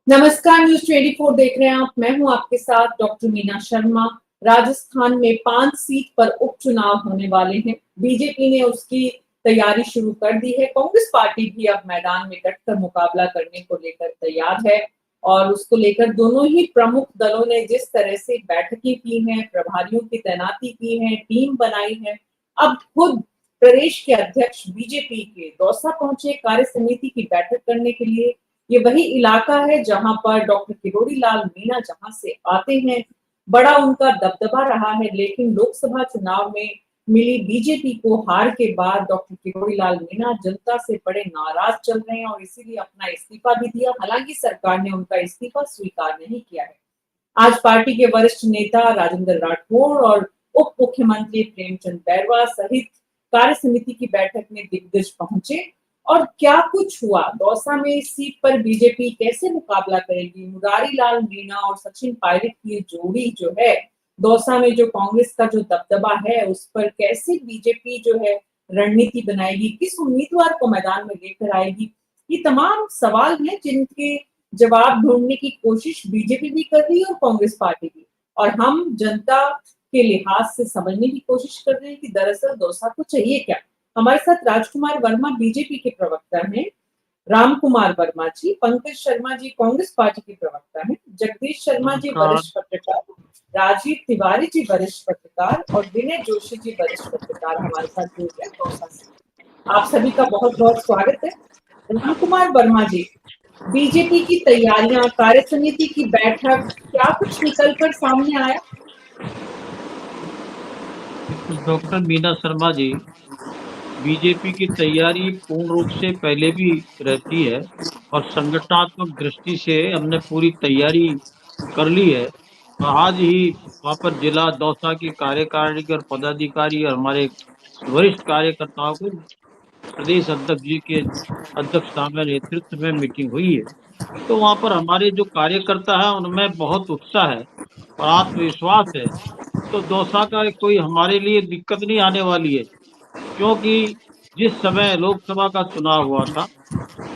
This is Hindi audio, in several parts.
नमस्कार, न्यूज 24 देख रहे हैं आप। मैं हूं आपके साथ डॉक्टर मीना शर्मा। राजस्थान में 5 सीट पर उपचुनाव होने वाले हैं। बीजेपी ने उसकी तैयारी शुरू कर दी है। कांग्रेस पार्टी भी अब मैदान में डटकर मुकाबला करने को लेकर तैयार है और उसको लेकर दोनों ही प्रमुख दलों ने जिस तरह से बैठकें की हैं, प्रभारियों की तैनाती की है, टीम बनाई है। अब खुद प्रदेश के अध्यक्ष बीजेपी के दौसा पहुंचे कार्य समिति की बैठक करने के लिए। ये वही इलाका है जहां पर डॉक्टर किरोड़ी लाल मीणा जहां से आते हैं, बड़ा उनका दबदबा रहा है। लेकिन लोकसभा चुनाव में मिली बीजेपी को हार के बाद डॉक्टर किरोड़ी लाल मीणा जनता से बड़े नाराज चल रहे हैं और इसीलिए अपना इस्तीफा भी दिया। हालांकि सरकार ने उनका इस्तीफा स्वीकार नहीं किया है। आज पार्टी के वरिष्ठ नेता राजेंद्र राठौड़ और उप मुख्यमंत्री प्रेमचंद बैरवा सहित कार्य समिति की बैठक में दिग्गज पहुंचे। और क्या कुछ हुआ, दौसा में इस सीट पर बीजेपी कैसे मुकाबला करेगी, मुरारी लाल मीणा और सचिन पायलट की जोड़ी जो है, दौसा में जो कांग्रेस का जो दबदबा है उस पर कैसे बीजेपी जो है रणनीति बनाएगी, किस उम्मीदवार को मैदान में लेकर आएगी, ये तमाम सवाल हैं जिनके जवाब ढूंढने की कोशिश बीजेपी भी कर रही है और कांग्रेस पार्टी भी। और हम जनता के लिहाज से समझने की कोशिश कर रहे हैं कि दरअसल दौसा को चाहिए क्या। हमारे साथ राजकुमार वर्मा बीजेपी के प्रवक्ता हैं, राम कुमार वर्मा जी, पंकज शर्मा जी कांग्रेस पार्टी के प्रवक्ता हैं, जगदीश शर्मा जी नमस्कार। वरिष्ठ पत्रकार, राजीव तिवारी जी वरिष्ठ पत्रकार और विनय जोशी जी वरिष्ठ पत्रकार हमारे साथ जुड़ गए दौसा से। आप सभी का बहुत बहुत स्वागत है। राम कुमार वर्मा जी, बीजेपी की तैयारियां, कार्य समिति की बैठक, क्या कुछ निकल कर सामने आया? डॉक्टर मीना शर्मा जी, बीजेपी की तैयारी पूर्ण रूप से पहले भी रहती है और संगठनात्मक दृष्टि से हमने पूरी तैयारी कर ली है। और आज ही वहाँ पर जिला दौसा की कार्यकारिणी के और पदाधिकारी और हमारे वरिष्ठ कार्यकर्ताओं को प्रदेश अध्यक्ष जी के अध्यक्षता में नेतृत्व में मीटिंग हुई है। तो वहाँ पर हमारे जो कार्यकर्ता है उनमें बहुत उत्साह है और आत्मविश्वास है। तो दौसा का कोई हमारे लिए दिक्कत नहीं आने वाली है, क्योंकि जिस समय लोकसभा का चुनाव हुआ था,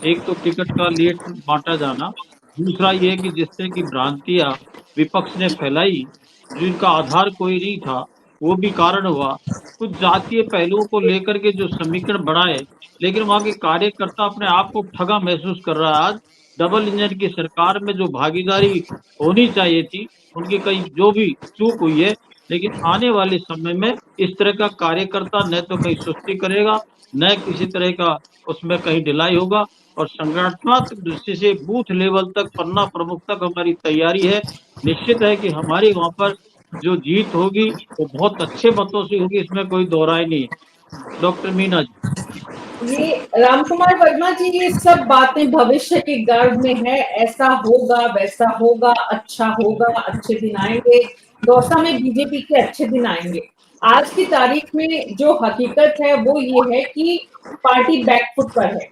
एक तो टिकट का लेट बांटा जाना, दूसरा ये कि जिससे कि भ्रांतियां विपक्ष ने फैलाई, जिनका आधार कोई नहीं था, वो भी कारण हुआ। कुछ जातीय पहलुओं को लेकर के जो समीकरण बनाए, लेकिन वहाँ के कार्यकर्ता अपने आप को ठगा महसूस कर रहा है। आज डबल इंजन की सरकार में जो भागीदारी होनी चाहिए थी, उनकी कहीं जो भी चूक हुई है। लेकिन आने वाले समय में इस तरह का कार्यकर्ता न तो कहीं सुस्ती करेगा, न किसी तरह का उसमें कहीं ढिलाई होगा। और संगठनात्मक दृष्टि से बूथ लेवल तक, पन्ना प्रमुख तक हमारी तैयारी है। निश्चित है कि हमारी वहाँ पर जो जीत होगी वो बहुत अच्छे मतों से होगी, इसमें कोई दो राय नहीं है। डॉक्टर मीना जी, ये राम कुमार वर्मा जी, ये सब बातें भविष्य के गर्भ में है, ऐसा होगा वैसा होगा, अच्छा होगा, अच्छे दिन आएंगे, दौसा में बीजेपी के अच्छे दिन आएंगे। आज की तारीख में जो हकीकत है वो ये है कि पार्टी बैकफुट पर है।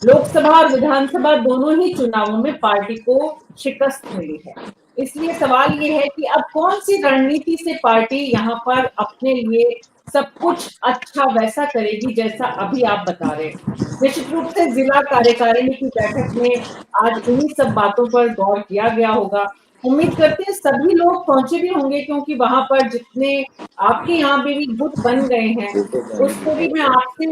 लोकसभा और विधानसभा दोनों ही चुनावों में पार्टी को शिकस्त मिली है। इसलिए सवाल ये है कि अब कौन सी रणनीति से पार्टी यहाँ पर अपने लिए सब कुछ अच्छा वैसा करेगी जैसा अभी आप बता रहे हैं। निश्चित रूप से जिला कार्यकारिणी की बैठक में आज इन्हीं सब बातों पर गौर किया गया होगा। उम्मीद करते हैं सभी लोग पहुंचे भी होंगे, क्योंकि वहां पर जितने आपके यहाँ भी गुट बन गए हैं उसको भी मैं आपसे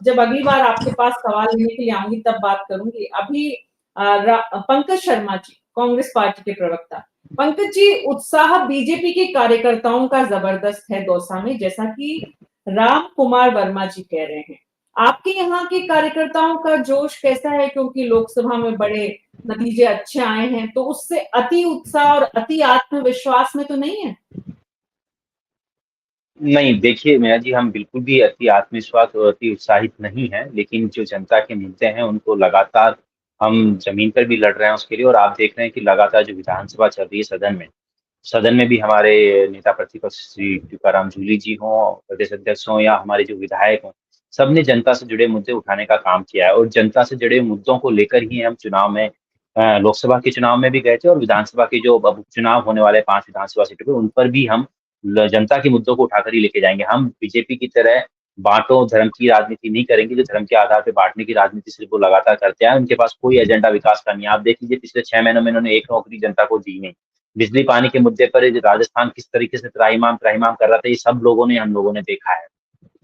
जब अगली बार आपके पास सवाल लेने के लिए आऊंगी तब बात करूंगी। अभी पंकज शर्मा जी, कांग्रेस पार्टी के प्रवक्ता। पंकज जी, उत्साह बीजेपी के कार्यकर्ताओं का जबरदस्त है दौसा में, जैसा कि राम कुमार वर्मा जी कह रहे हैं। आपके यहाँ के कार्यकर्ताओं का जोश कैसा है, क्योंकि लोकसभा में बड़े नतीजे अच्छे आए हैं, तो उससे अति उत्साह और अति आत्मविश्वास में तो नहीं है? नहीं, देखिए मेरा जी, हम बिल्कुल भी अति आत्मविश्वास और अति उत्साहित नहीं हैं, लेकिन जो जनता के मुद्दे हैं उनको लगातार हम जमीन पर भी लड़ रहे हैं उसके लिए। और आप देख रहे हैं कि लगातार जो विधानसभा चल रही है सदन में भी हमारे नेता प्रतिपक्ष श्री टीकाराम जूली जी हों, प्रदेश अध्यक्ष हों या हमारे जो विधायक हों, सबने जनता से जुड़े मुद्दे उठाने का काम किया है। और जनता से जुड़े मुद्दों को लेकर ही हम चुनाव में लोकसभा के चुनाव में भी गए थे और विधानसभा के जो अब उपचुनाव होने वाले 5 विधानसभा सीटों पर उन पर भी हम जनता के मुद्दों को उठाकर ही लेके जाएंगे। हम बीजेपी की तरह बांटो धर्म की राजनीति नहीं करेंगे, जो धर्म के आधार पे बांटने की राजनीति सिर्फ वो लगातार करते हैं। उनके पास कोई एजेंडा विकास का नहीं है। आप देख लीजिए पिछले 6 महीनों में इन्होंने एक नौकरी जनता को दी नहीं। बिजली पानी के मुद्दे पर ये राजस्थान किस तरीके से त्राहिमाम त्राहिमाम कर रहा था, ये सब लोगों ने हम लोगों ने देखा है।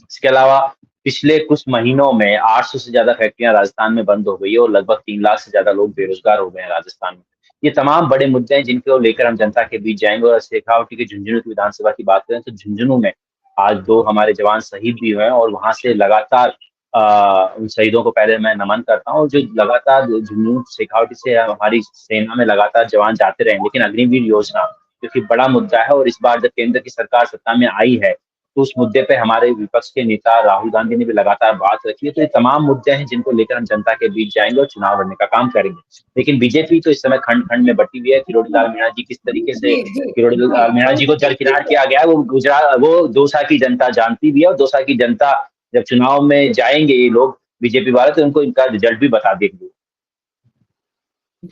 इसके अलावा पिछले कुछ महीनों में 800 से ज्यादा फैक्ट्रियां राजस्थान में बंद हो गई है और लगभग 3 लाख से ज्यादा लोग बेरोजगार हो गए हैं राजस्थान में। ये तमाम बड़े मुद्दे हैं जिनको लेकर हम जनता के बीच जाएंगे। और शेखावटी के झुंझुनू की विधानसभा की बात करें तो झुंझुनू में आज 2 हमारे जवान शहीद भी हुए हैं और वहां से लगातार उन शहीदों को पहले मैं नमन करता हूँ। जो लगातार झुंझुनू शेखावटी से हमारी सेना में लगातार जवान जाते रहे, लेकिन अग्निवीर योजना क्योंकि बड़ा मुद्दा है और इस बार जब केंद्र की सरकार सत्ता में आई है तो उस मुद्दे पे हमारे विपक्ष के नेता राहुल गांधी ने भी लगातार बात रखी है। तो ये तमाम मुद्दे हैं जिनको लेकर हम जनता के बीच जाएंगे और चुनाव लड़ने का काम करेंगे। लेकिन बीजेपी तो इस समय खंड खंड में बटी हुई है। किरोड़ी लाल मीणा जी किस तरीके से किरोड़ी लाल मीणा जी को दरकिनार किया गया है वो दौसा की जनता जानती भी है। और दौसा की जनता जब चुनाव में जाएंगे ये लोग बीजेपी वाले तो उनको इनका रिजल्ट भी बता देंगे।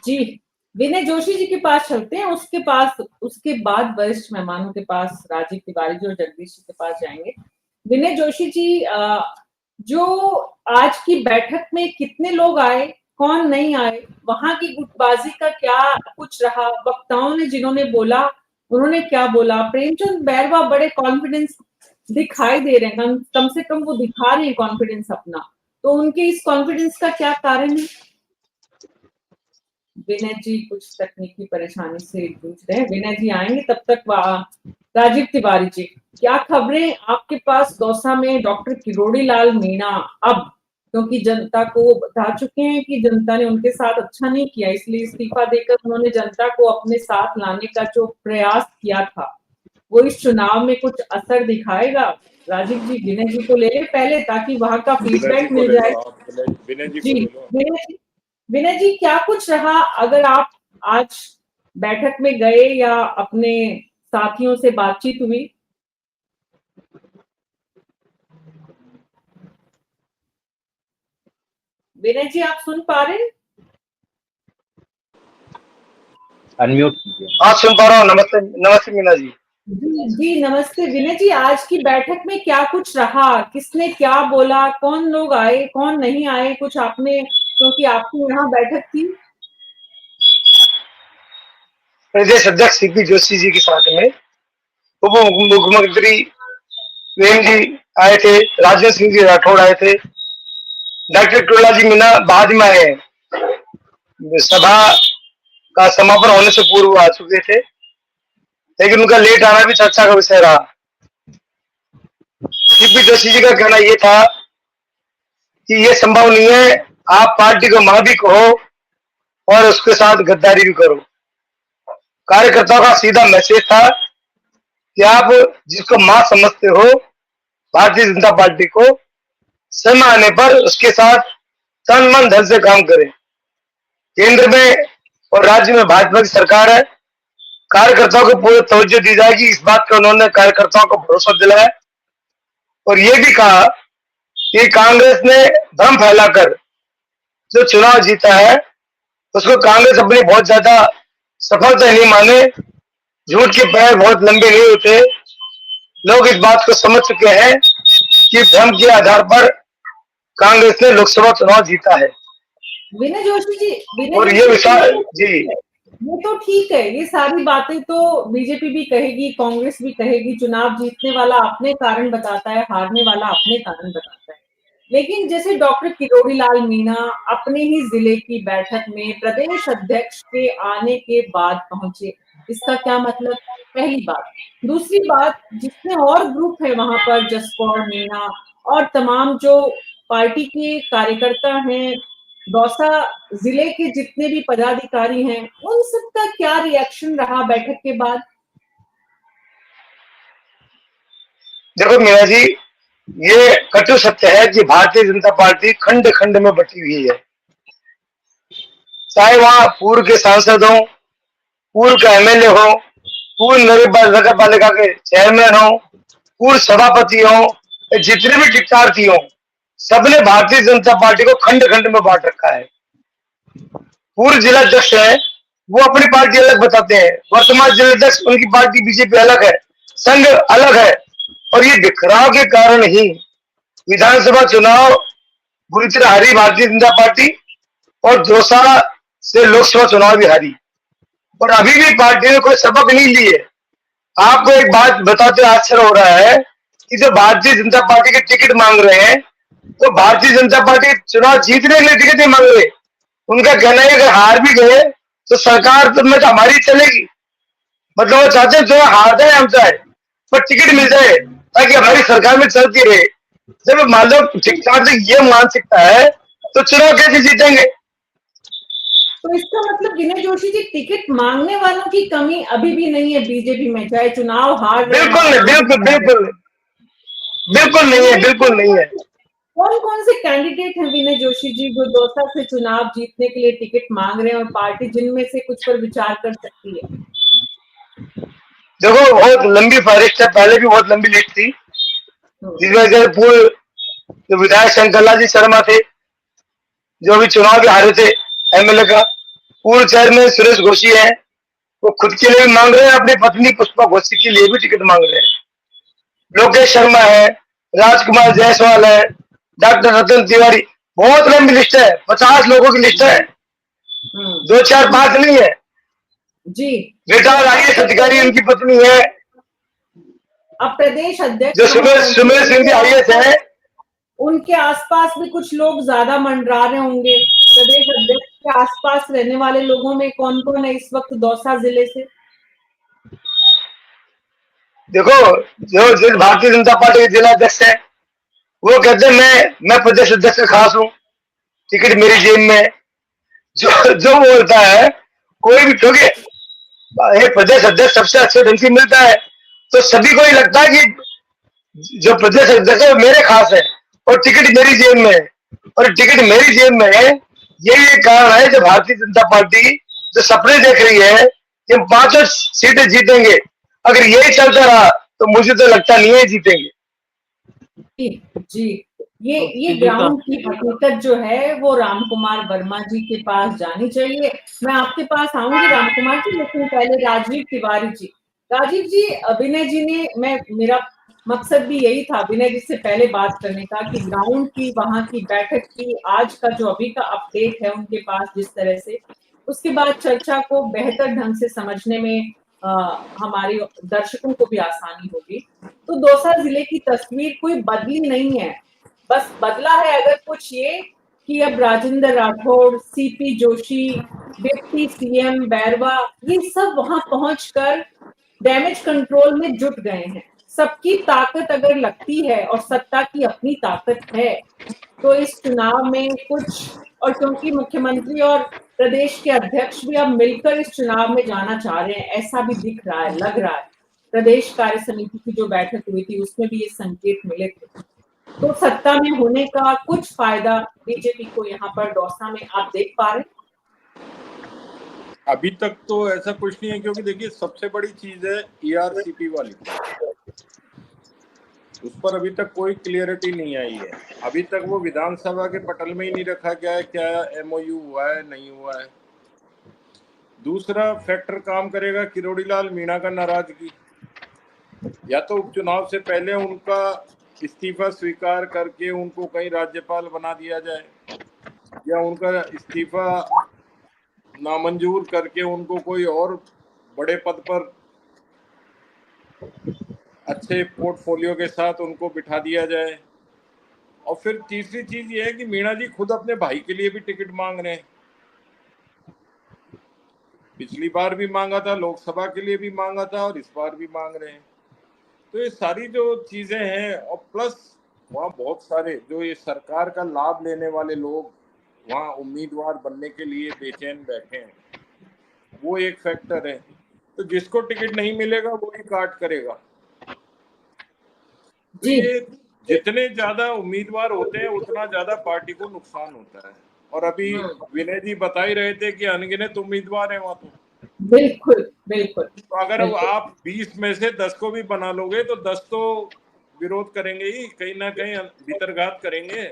जी, विनय जोशी जी के पास चलते हैं, उसके बाद वरिष्ठ मेहमानों के पास राजीव तिवारी जी और जगदीश जी के पास जाएंगे। विनय जोशी जी, जो आज की बैठक में कितने लोग आए, कौन नहीं आए, वहां की गुटबाजी का क्या कुछ रहा, वक्ताओं ने जिन्होंने बोला उन्होंने क्या बोला? प्रेमचंद बैरवा बड़े कॉन्फिडेंस दिखाई दे रहे हैं, कम से कम वो दिखा रहे हैं कॉन्फिडेंस अपना, तो उनके इस कॉन्फिडेंस का क्या कारण है? विनय जी कुछ तकनीकी परेशानी से जूझ रहे हैं, विनय जी आएंगे, तब तक राजीव तिवारी जी, क्या खबरें आपके पास दौसा में डॉक्टर किरोड़ी लाल मीणा अब, क्योंकि जनता को बता चुके हैं कि जनता ने उनके साथ अच्छा नहीं किया, इसलिए इस्तीफा देकर उन्होंने जनता को अपने साथ लाने का जो प्रयास किया था वो इस चुनाव में कुछ असर दिखाएगा? राजीव जी विनय जी को ले ले पहले ताकि वहां का फीडबैक मिल जाए। जी विनय जी, क्या कुछ रहा? अगर आप आज बैठक में गए या अपने साथियों से बातचीत हुई? विनय जी आप सुन पा रहे हैं? अनम्यूट कीजिए। हाँ सुन पा रहा हूँ। नमस्ते नमस्ते मीना जी। जी नमस्ते विनय जी, आज की बैठक में क्या कुछ रहा, किसने क्या बोला, कौन लोग आए कौन नहीं आए, कुछ आपने, क्योंकि आपकी यहाँ बैठक थी। प्रदेश अध्यक्ष सीपी जोशी जी के साथ में उप मुख्यमंत्री प्रेम जी आए थे, राजेंद्र सिंह जी राठौड़ आए थे, डॉक्टर टोला जी मीना बाद में आए, सभा का समापन होने से पूर्व आ चुके थे, लेकिन उनका लेट आना भी चर्चा का विषय रहा। सीपी जोशी जी का कहना यह था कि यह संभव नहीं है, आप पार्टी को मां भी कहो और उसके साथ गद्दारी भी करो। कार्यकर्ताओं का सीधा मैसेज था कि आप जिसको मां समझते हो भारतीय जनता पार्टी को, समय आने पर उसके साथ तन मन धन से काम करें। केंद्र में और राज्य में भाजपा की सरकार है, कार्यकर्ताओं को पूरी तवज्जो दी जाएगी, इस बात का उन्होंने कार्यकर्ताओं को भरोसा दिलाया। और ये भी कहा कि कांग्रेस ने भ्रम फैलाकर जो चुनाव जीता है उसको कांग्रेस अपनी बहुत ज्यादा सफलता नहीं माने, झूठ के पैर बहुत लंबे नहीं होते। लोग इस बात को समझ चुके हैं कि भ्रम के आधार पर कांग्रेस ने लोकसभा चुनाव जीता है। विनय जोशी जी, और ये विचार जी, ये तो ठीक है, ये सारी बातें तो बीजेपी भी कहेगी, कांग्रेस भी कहेगी, चुनाव जीतने वाला अपने कारण बताता है, हारने वाला अपने कारण बताता है। लेकिन जैसे डॉक्टर किरोड़ी लाल मीणा अपने ही जिले की बैठक में प्रदेश अध्यक्ष के आने के बाद पहुंचे, इसका क्या मतलब? पहली बात। दूसरी बात, जितने और ग्रुप है वहां पर, जसकौर मीणा और तमाम जो पार्टी के कार्यकर्ता हैं, दौसा जिले के जितने भी पदाधिकारी हैं, उन सबका क्या रिएक्शन रहा बैठक के बाद? देखो मीना जी, ये कटु सत्य है कि भारतीय जनता पार्टी खंड खंड में बटी हुई है। चाहे वहां पूर्व के सांसद हो, पूर्व का एमएलए हो, पूर्व नगर पालिका के चेयरमैन हो, पूर्व सभापति हो, जितने भी टिकटार्थी हो, सबने भारतीय जनता पार्टी को खंड खंड में बांट रखा है। पूर्व जिलाध्यक्ष है वो अपनी पार्टी अलग बताते हैं, वर्तमान जिलाध्यक्ष उनकी पार्टी बीजेपी अलग है, संघ अलग है। और ये बिखराव के कारण ही विधानसभा चुनाव बुरी तरह हारी भारतीय जनता पार्टी और दौसा से लोकसभा चुनाव भी हारी, और अभी भी पार्टी ने कोई सबक नहीं ली है। आपको एक बात बताते आश्चर्य हो रहा है कि जो भारतीय जनता पार्टी के टिकट मांग रहे हैं, तो भारतीय जनता पार्टी चुनाव जीतने के लिए टिकट नहीं मांग रहे। उनका कहना है अगर हार भी गए तो सरकार तो में तो हमारी चलेगी। मतलब वो चाहते हैं जो हार जाए हम चाहे, पर टिकट मिल जाए ताकि हमारी सरकार में चलती रहे। जब मान लो ठीक ठाक ये मानसिकता है तो चुनाव कैसे जीतेंगे? तो इसका मतलब विनय जोशी जी, टिकट मांगने वालों की कमी अभी भी नहीं है बीजेपी में, चाहे चुनाव हार रहे बिल्कुल नहीं, बिल्कुल बिल्कुल बिल्कुल नहीं है, बिल्कुल नहीं है। कौन कौन से कैंडिडेट हैं विनय जोशी जी जो दौसा से चुनाव जीतने के लिए टिकट मांग रहे हैं, और पार्टी जिनमें से कुछ पर विचार कर सकती है? देखो बहुत लंबी फहरिस्त है, पहले भी बहुत लंबी लिस्ट थी, जिसमें पूर्व जो विधायक शंकरलाल जी शर्मा थे जो अभी चुनाव भी हारे थे एमएलए का, पूर्व चेयरमैन सुरेश घोषी है, वो खुद के लिए भी मांग रहे हैं, अपनी पत्नी पुष्पा घोषी के लिए भी टिकट मांग रहे हैं। लोकेश शर्मा है, राजकुमार जायसवाल है, डॉक्टर रतन तिवारी, बहुत लंबी लिस्ट है, 50 लोगों की लिस्ट है, 2 4 5 नहीं है जी। रिटायर्ड आईएएस अधिकारी उनकी पत्नी है, अब प्रदेश अध्यक्ष जो सुमेर सिंह जी आईएएस है, उनके आसपास भी कुछ लोग ज्यादा मंडरा रहे होंगे। प्रदेश अध्यक्ष के आसपास रहने वाले लोगों में कौन कौन है इस वक्त दौसा जिले से? देखो जो भारतीय जनता पार्टी के जिला अध्यक्ष है वो कहते हैं मैं प्रदेश अध्यक्ष का खास हूँ, टिकट मेरी जेब में है। जो बोलता है कोई भी, क्योंकि ये प्रदेश अध्यक्ष सबसे अच्छे ढंग से मिलता है, तो सभी को ही लगता है कि जो प्रदेश अध्यक्ष है वो मेरे खास है और टिकट मेरी जेब में है, और टिकट मेरी जेब में है। यही एक कारण है जो भारतीय जनता पार्टी जो सपने देख रही है कि हम 5 सीटें जीतेंगे, अगर यही चलता रहा तो मुझे तो लगता नहीं है जीतेंगे। जी, ये ग्राउंड की हकीकत जो है वो रामकुमार वर्मा जी के पास जानी चाहिए। मैं आपके पास आऊंगी रामकुमार जी, लेकिन पहले राजीव तिवारी जी। राजीव जी, विनय जी ने मेरा मकसद भी यही था विनय जी से पहले बात करने का कि ग्राउंड की वहां की बैठक की आज का जो अभी का अपडेट है उनके पास जिस तरह से, उसके बाद चर्चा को बेहतर ढंग से समझने में हमारे दर्शकों को भी आसानी होगी। तो दौसा जिले की तस्वीर कोई बदली नहीं है, बस बदला है अगर कुछ ये कि अब Rajendra Rathore, CP Joshi, deputy CM Bairwa, ये सब वहां पहुंचकर डैमेज कंट्रोल में जुट गए हैं। सबकी ताकत अगर लगती है और सत्ता की अपनी ताकत है तो इस चुनाव में कुछ, और क्योंकि मुख्यमंत्री और प्रदेश के अध्यक्ष भी अब मिलकर इस चुनाव में जाना चाह रहे हैं, ऐसा भी दिख रहा है, लग रहा है। प्रदेश कार्य समिति की जो बैठक हुई थी उसमें भी ये संकेत मिले थे, तो सत्ता में होने का कुछ फायदा बीजेपी को यहाँ पर दौसा में आप देख पा रहे? अभी तक तो ऐसा कुछ नहीं है, क्योंकि देखिए सबसे बड़ी चीज है ईआरसीपी वाली, उस पर अभी तक कोई क्लियरिटी नहीं आई है। अभी तक वो विधानसभा के पटल में ही नहीं रखा गया है क्या एमओयू हुआ है नहीं हुआ है। दूसरा फैक्टर काम करेगा किरोड़ीलाल मीणा का नाराजगी, या तो उपचुनाव से पहले उनका इस्तीफा स्वीकार करके उनको कहीं राज्यपाल बना दिया जाए, या उनका इस्तीफा नामंजूर करके उनको कोई और बड़े पद पर अच्छे पोर्टफोलियो के साथ उनको बिठा दिया जाए। और फिर तीसरी चीज ये है कि मीणा जी खुद अपने भाई के लिए भी टिकट मांग रहे हैं, पिछली बार भी मांगा था, लोकसभा के लिए भी मांगा था और इस बार भी मांग रहे हैं। तो ये सारी जो चीजें हैं, और प्लस वहाँ बहुत सारे जो ये सरकार का लाभ लेने वाले लोग वहाँ उम्मीदवार बनने के लिए बेचैन बैठे हैं, वो एक फैक्टर है। तो जिसको टिकट नहीं मिलेगा वो ही काट करेगा। तो ये जितने ज्यादा उम्मीदवार होते हैं उतना ज्यादा पार्टी को नुकसान होता है। और अभी विनय जी बता ही रहे थे कि अनगिनत उम्मीदवार हैं वहां, तो बिल्कुल बिल्कुल। तो अगर आप 20 में से 10 को भी बना लोगे तो 10 तो विरोध करेंगे ही, कहीं ना कहीं भीतरघात करेंगे।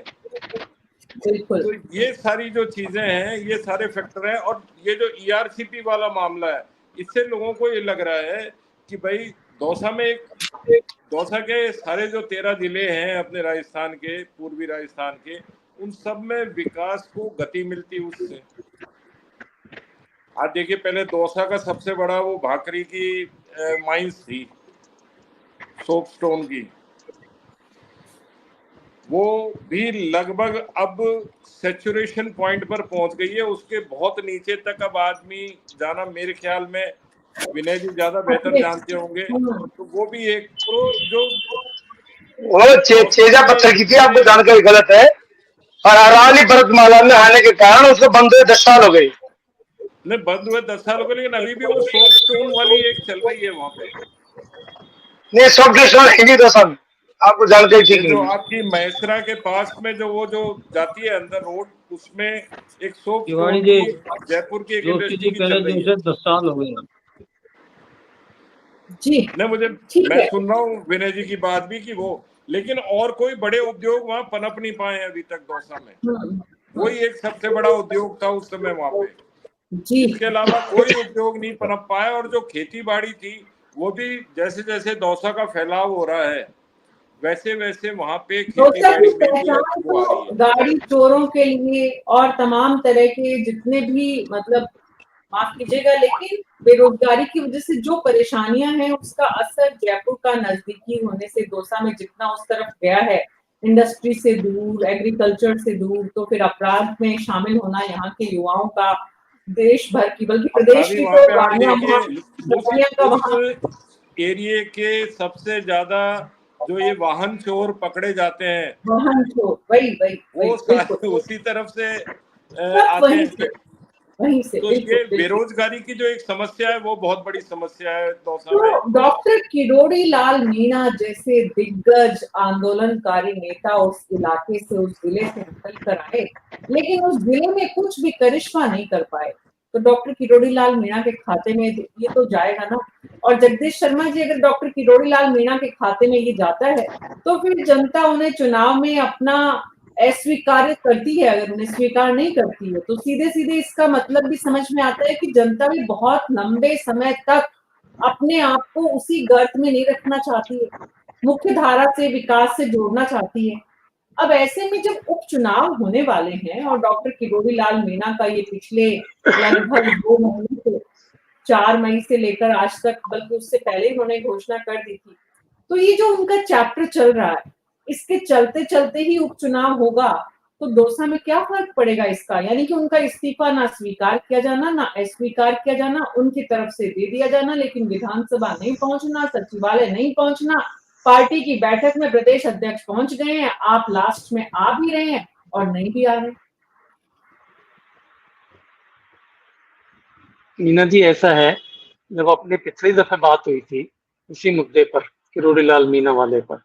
बिल्कुल। तो ये सारी जो चीजें हैं, ये सारे फैक्टर हैं। और ये जो ईआरसीपी वाला मामला है, इससे लोगों को ये लग रहा है कि भाई दौसा में दौसा के सारे जो 13 जिले हैं अपने राजस्थान के, पूर्वी राजस्थान के, उन सब में विकास को गति मिलती उससे। आज देखिए, पहले दौसा का सबसे बड़ा वो भाकरी की माइंस थी, सोप स्टोन की, वो भी लगभग अब सैचुरेशन पॉइंट पर पहुंच गई है। उसके बहुत नीचे तक अब आदमी जाना, मेरे ख्याल में विनय जी ज्यादा बेहतर जानते होंगे, तो वो भी एक तो जो वो चेजा पत्थर की थी, आपको जानकारी गलत है। और अरावली पर्वतमाला में आने के कारण उसको बंद हुए 10 साल हो गए। नहीं, बंद हुए 10 साल हो गए, लेकिन अभी भी वो सोप स्टोन वाली एक चल रही है वहां पे। नहीं, सॉफ्ट हैंगी 2 साल, आपको जानकारी ठीक जो नहीं। आपकी महेसरा के पास में जो जाती है अंदर रोड, उसमें एक सोप तिवारी स्टोन जी, की जयपुर की एक जोशी इंडस्ट्री जी की कह चल रहे रही थे है। 10 साल हो गए। जी नहीं, ठीक मैं है। सुन रहा हूँ विनय जी की बात भी कि वो, लेकिन और कोई बड़े उद्योग वहां पनप नहीं पाए हैं अभी तक दौसा में। वही एक सबसे बड़ा उद्योग था उस समय वहां पे। जी इसके अलावा कोई उद्योग नहीं पनप पाया। और जो खेती बाड़ी थी, वो भी जैसे जैसे दौसा का फैलाव हो रहा है, वैसे वैसे वहां पे खेती दौसा की बाड़ी में भी पहचान वो आ रही तो है। गाड़ी चोरों के लिए और तमाम तरह के जितने भी, मतलब माफ कीजिएगा, लेकिन बेरोजगारी की वजह से जो परेशानियां हैं, उसका असर जयपुर का नजदीकी होने से दौसा में जितना उस तरफ गया है, इंडस्ट्री से दूर, एग्रीकल्चर से दूर, तो फिर अपराध में शामिल होना यहाँ के युवाओं का देश भर की, बल्कि प्रदेश अपराधी की वहां तो पे आप देखिए, गाड़ियां का उस वहाँ एरिए के सबसे ज्यादा जो ये वाहन चोर पकड़े जाते हैं, वाहन चोर, वही वही वही, वो बिल्कुल सारे उसी तरफ से सब आते हैं। वहीं से तो बिल्कुल ये बिल्कुल। बेरोजगारी की जो एक समस्या है, वो बहुत बड़ी समस्या है दौसा में। तो डॉक्टर किरोड़ी लाल मीणा जैसे दिग्गज आंदोलनकारी नेता उस इलाके से, उस जिले से निकल कर आए, लेकिन उस जिले में कुछ भी करिश्मा नहीं कर पाए। तो डॉक्टर किरोड़ी लाल मीणा के खाते में ये तो जाएगा ना। और जगदीश शर्मा जी, अगर डॉक्टर किरोड़ी लाल मीणा के खाते में ये जाता है, तो फिर जनता उन्हें चुनाव में अपना अस्वीकार करती है। अगर उन्हें स्वीकार नहीं करती है, तो सीधे सीधे इसका मतलब भी समझ में आता है कि जनता भी बहुत लंबे समय तक अपने आप को उसी गर्त में नहीं रखना चाहती है, मुख्य धारा से, विकास से जोड़ना चाहती है। अब ऐसे में जब उपचुनाव होने वाले हैं और डॉक्टर किरोड़ी लाल मीणा का ये पिछले लगभग 2 महीने से, 4 मई से लेकर आज तक, बल्कि उससे पहले ही उन्होंने घोषणा कर दी थी, तो ये जो उनका चैप्टर चल रहा है, इसके चलते चलते ही उपचुनाव होगा, तो दौसा में क्या फर्क पड़ेगा इसका? यानी कि उनका इस्तीफा ना स्वीकार किया जाना, ना अस्वीकार किया जाना, उनकी तरफ से दे दिया जाना, लेकिन विधानसभा नहीं पहुंचना, सचिवालय नहीं पहुंचना, पार्टी की बैठक में प्रदेश अध्यक्ष पहुंच गए हैं, आप लास्ट में आ भी रहे हैं और नहीं भी आ रहे। मीना जी, ऐसा है, जब अपनी पिछली दफे बात हुई थी इसी मुद्दे पर, किरोड़ी लाल मीणा वाले पर,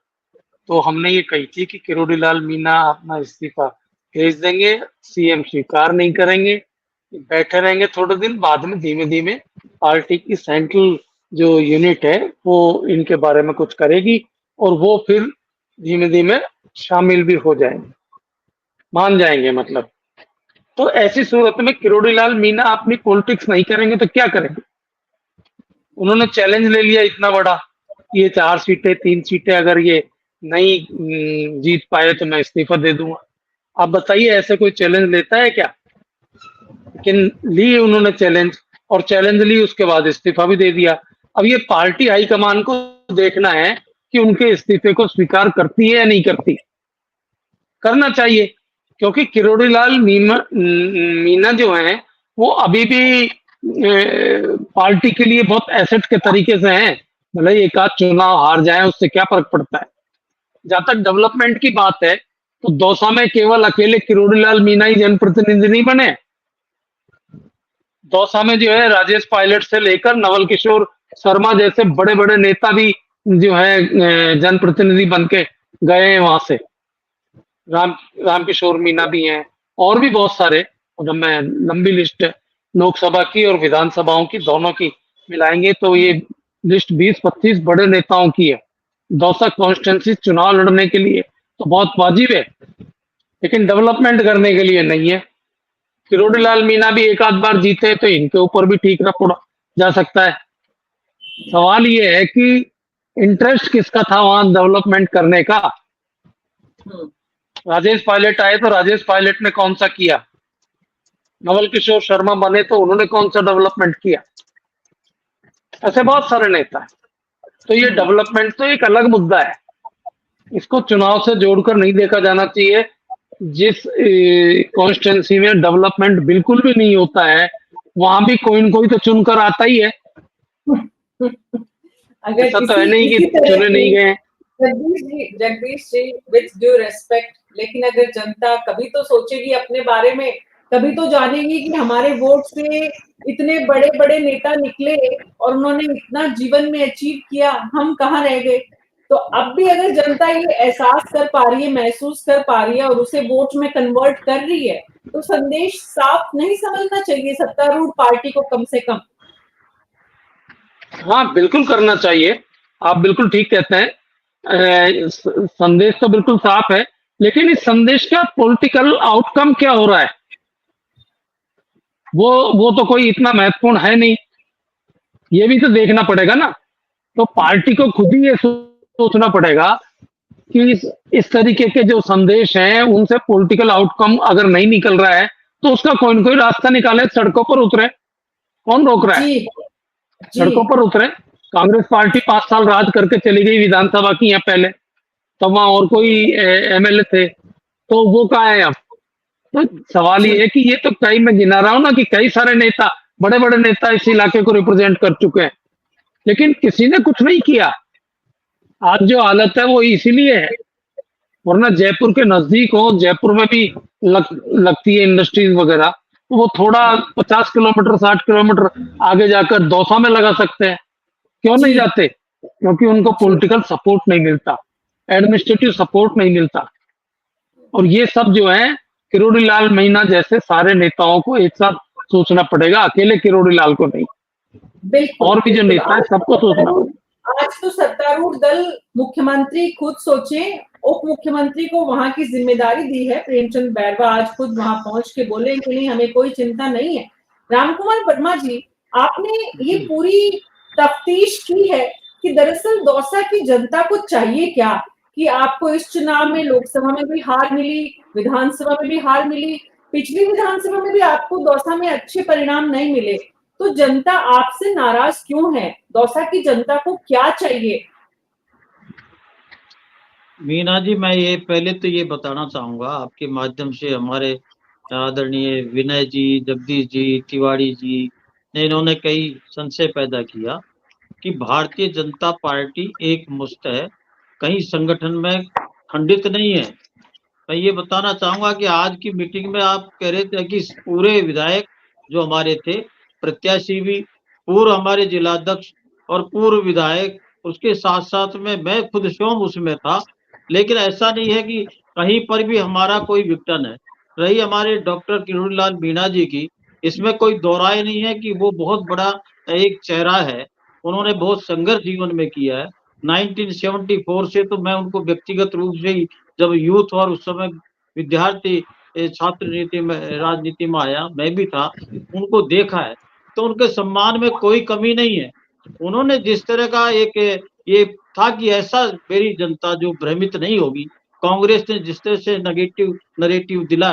तो हमने ये कही थी कि किरोड़ी लाल मीणा अपना इस्तीफा भेज देंगे, सीएम स्वीकार नहीं करेंगे, बैठे रहेंगे थोड़े दिन, बाद में धीमे धीमे पार्टी की सेंट्रल जो यूनिट है वो इनके बारे में कुछ करेगी और वो फिर धीमे धीमे शामिल भी हो जाएंगे, मान जाएंगे मतलब। तो ऐसी सूरत में किरोड़ी लाल मीणा अपनी पॉलिटिक्स नहीं करेंगे तो क्या करेंगे? उन्होंने चैलेंज ले लिया इतना बड़ा, ये 4 सीटें 3 सीटें अगर ये नहीं जीत पाए तो मैं इस्तीफा दे दूंगा। आप बताइए, ऐसे कोई चैलेंज लेता है क्या? लेकिन ली उन्होंने चैलेंज, और चैलेंज ली, उसके बाद इस्तीफा भी दे दिया। अब ये पार्टी हाईकमान को देखना है कि उनके इस्तीफे को स्वीकार करती है या नहीं करती। करना चाहिए, क्योंकि किरोड़ी लाल मीणा जो है वो अभी भी पार्टी के लिए बहुत एसेट के तरीके से हैं। भले एक आध चुनाव हार जाए, उससे क्या फर्क पड़ता है। जहां तक डेवलपमेंट की बात है, तो दौसा में केवल अकेले किरोड़ी लाल मीणा ही जनप्रतिनिधि नहीं बने। दौसा में जो है राजेश पायलट से लेकर नवल किशोर शर्मा जैसे बड़े बड़े नेता भी जो है जनप्रतिनिधि बन के गए हैं वहां से। राम किशोर मीणा भी हैं, और भी बहुत सारे। जब मैं लंबी लिस्ट लोकसभा की और विधानसभाओं की दोनों की मिलाएंगे तो ये लिस्ट 20-25 बड़े नेताओं की है। दौसा कॉन्स्टिट्यूंसी चुनाव लड़ने के लिए तो बहुत वाजिब है, लेकिन डेवलपमेंट करने के लिए नहीं है। किरोड़ी लाल मीणा भी एक आध बार जीते तो इनके ऊपर भी ठीक रखा जा सकता है। सवाल ये है कि इंटरेस्ट किसका था वहां डेवलपमेंट करने का? हम्म, राजेश पायलट आए तो राजेश पायलट ने कौन सा किया? नवल किशोर शर्मा बने तो उन्होंने कौन सा डेवलपमेंट किया? ऐसे बहुत सारे नेता हैं। तो ये डेवलपमेंट तो एक अलग मुद्दा है, इसको चुनाव से जोड़कर नहीं देखा जाना चाहिए। जिस कॉन्स्टिट्यूंसी में डेवलपमेंट बिल्कुल भी नहीं होता है, वहां भी कोई न कोई तो चुनकर आता ही है। अगर ऐसा तो है नहीं कि इसी तरह चुने नहीं गए। Jagdish ji with due respect, लेकिन अगर जनता कभी तो सोचेगी अपने बारे में, कभी तो जानेगी कि हमारे वोट से इतने बड़े बड़े नेता निकले और उन्होंने इतना जीवन में अचीव किया, हम कहाँ रह गए। तो अब भी अगर जनता ये एहसास कर पा रही है, महसूस कर पा रही है और उसे वोट में कन्वर्ट कर रही है, तो संदेश साफ नहीं समझना चाहिए सत्तारूढ़ पार्टी को कम से कम। हाँ, बिल्कुल करना चाहिए। आप बिल्कुल ठीक कहते हैं। संदेश तो बिल्कुल साफ है, लेकिन इस संदेश का पॉलिटिकल आउटकम क्या हो रहा है, वो तो कोई इतना महत्वपूर्ण है नहीं। ये भी तो देखना पड़ेगा ना। तो पार्टी को खुद ही ये सोचना पड़ेगा कि इस तरीके के जो संदेश हैं उनसे पॉलिटिकल आउटकम अगर नहीं निकल रहा है तो उसका कोई ना कोई रास्ता निकाले, सड़कों पर उतरे। कौन रोक रहा है? जी सड़कों पर उतरे। कांग्रेस पार्टी 5 साल राज करके चली गई विधानसभा की, यहाँ पहले तब वहां और कोई एमएलए थे, तो वो कहाँ है अब? तो सवाल ये है कि ये तो कई, मैं गिना रहा हूं ना कि कई सारे नेता, बड़े बड़े नेता इस इलाके को रिप्रेजेंट कर चुके हैं, लेकिन किसी ने कुछ नहीं किया। आज जो हालत है वो इसीलिए है, वरना जयपुर के नजदीक हो, जयपुर में भी लगती है इंडस्ट्रीज वगैरह, तो वो थोड़ा 50 किलोमीटर 60 किलोमीटर आगे जाकर दौसा में लगा सकते हैं। क्यों नहीं जाते? क्योंकि उनको पॉलिटिकल सपोर्ट नहीं मिलता, एडमिनिस्ट्रेटिव सपोर्ट नहीं मिलता। और ये सब जो है किरोड़ी लाल मीणा जैसे सारे नेताओं को एक साथ सोचना पड़ेगा, अकेले किरोड़ी लाल को नहीं। बिल्कुल, और भी जो नेता है सबको सोचना पड़ेगा। आज तो सत्तारूढ़ दल मुख्यमंत्री खुद सोचे, उप मुख्यमंत्री को वहां की जिम्मेदारी दी है। प्रेमचंद बैरवा आज खुद वहां पहुंच के बोले कि नहीं, हमें कोई चिंता नहीं है। रामकुमार वर्मा जी, आपने ये पूरी तफ्तीश की है कि दरअसल दौसा की जनता को चाहिए क्या, कि आपको इस चुनाव में लोकसभा में भी हार मिली, विधानसभा में भी हार मिली, पिछली विधानसभा में भी आपको दौसा में अच्छे परिणाम नहीं मिले, तो जनता आपसे नाराज क्यों है? दौसा की जनता को क्या चाहिए? मीना जी, मैं ये पहले तो ये बताना चाहूंगा आपके माध्यम से, हमारे आदरणीय विनय जी, जगदीश जी, तिवारी जी ने, इन्होंने कई संशय पैदा किया कि भारतीय जनता पार्टी एक मुश्त है, कहीं संगठन में खंडित नहीं है। मैं ये बताना चाहूंगा कि आज की मीटिंग में आप कह रहे थे कि पूरे विधायक जो हमारे थे, प्रत्याशी भी, पूर्व हमारे जिलाध्यक्ष और पूर्व विधायक, उसके साथ साथ में मैं खुद स्वयं उसमें था। लेकिन ऐसा नहीं है कि कहीं पर भी हमारा कोई विघटन है। रही हमारे डॉक्टर किरोड़ी लाल मीणा जी की, इसमें कोई दो राय नहीं है कि वो बहुत बड़ा एक चेहरा है। उन्होंने बहुत संघर्ष जीवन में किया है। 1974 से तो मैं उनको व्यक्तिगत रूप से ही, जब यूथ और उस समय विद्यार्थी छात्र नीति में, राजनीति में आया, मैं भी था, उनको देखा है, तो उनके सम्मान में कोई कमी नहीं है। उन्होंने जिस तरह का एक ये था कि ऐसा मेरी जनता जो भ्रमित नहीं होगी, कांग्रेस ने जिस तरह से नेगेटिव नैरेटिव दिला,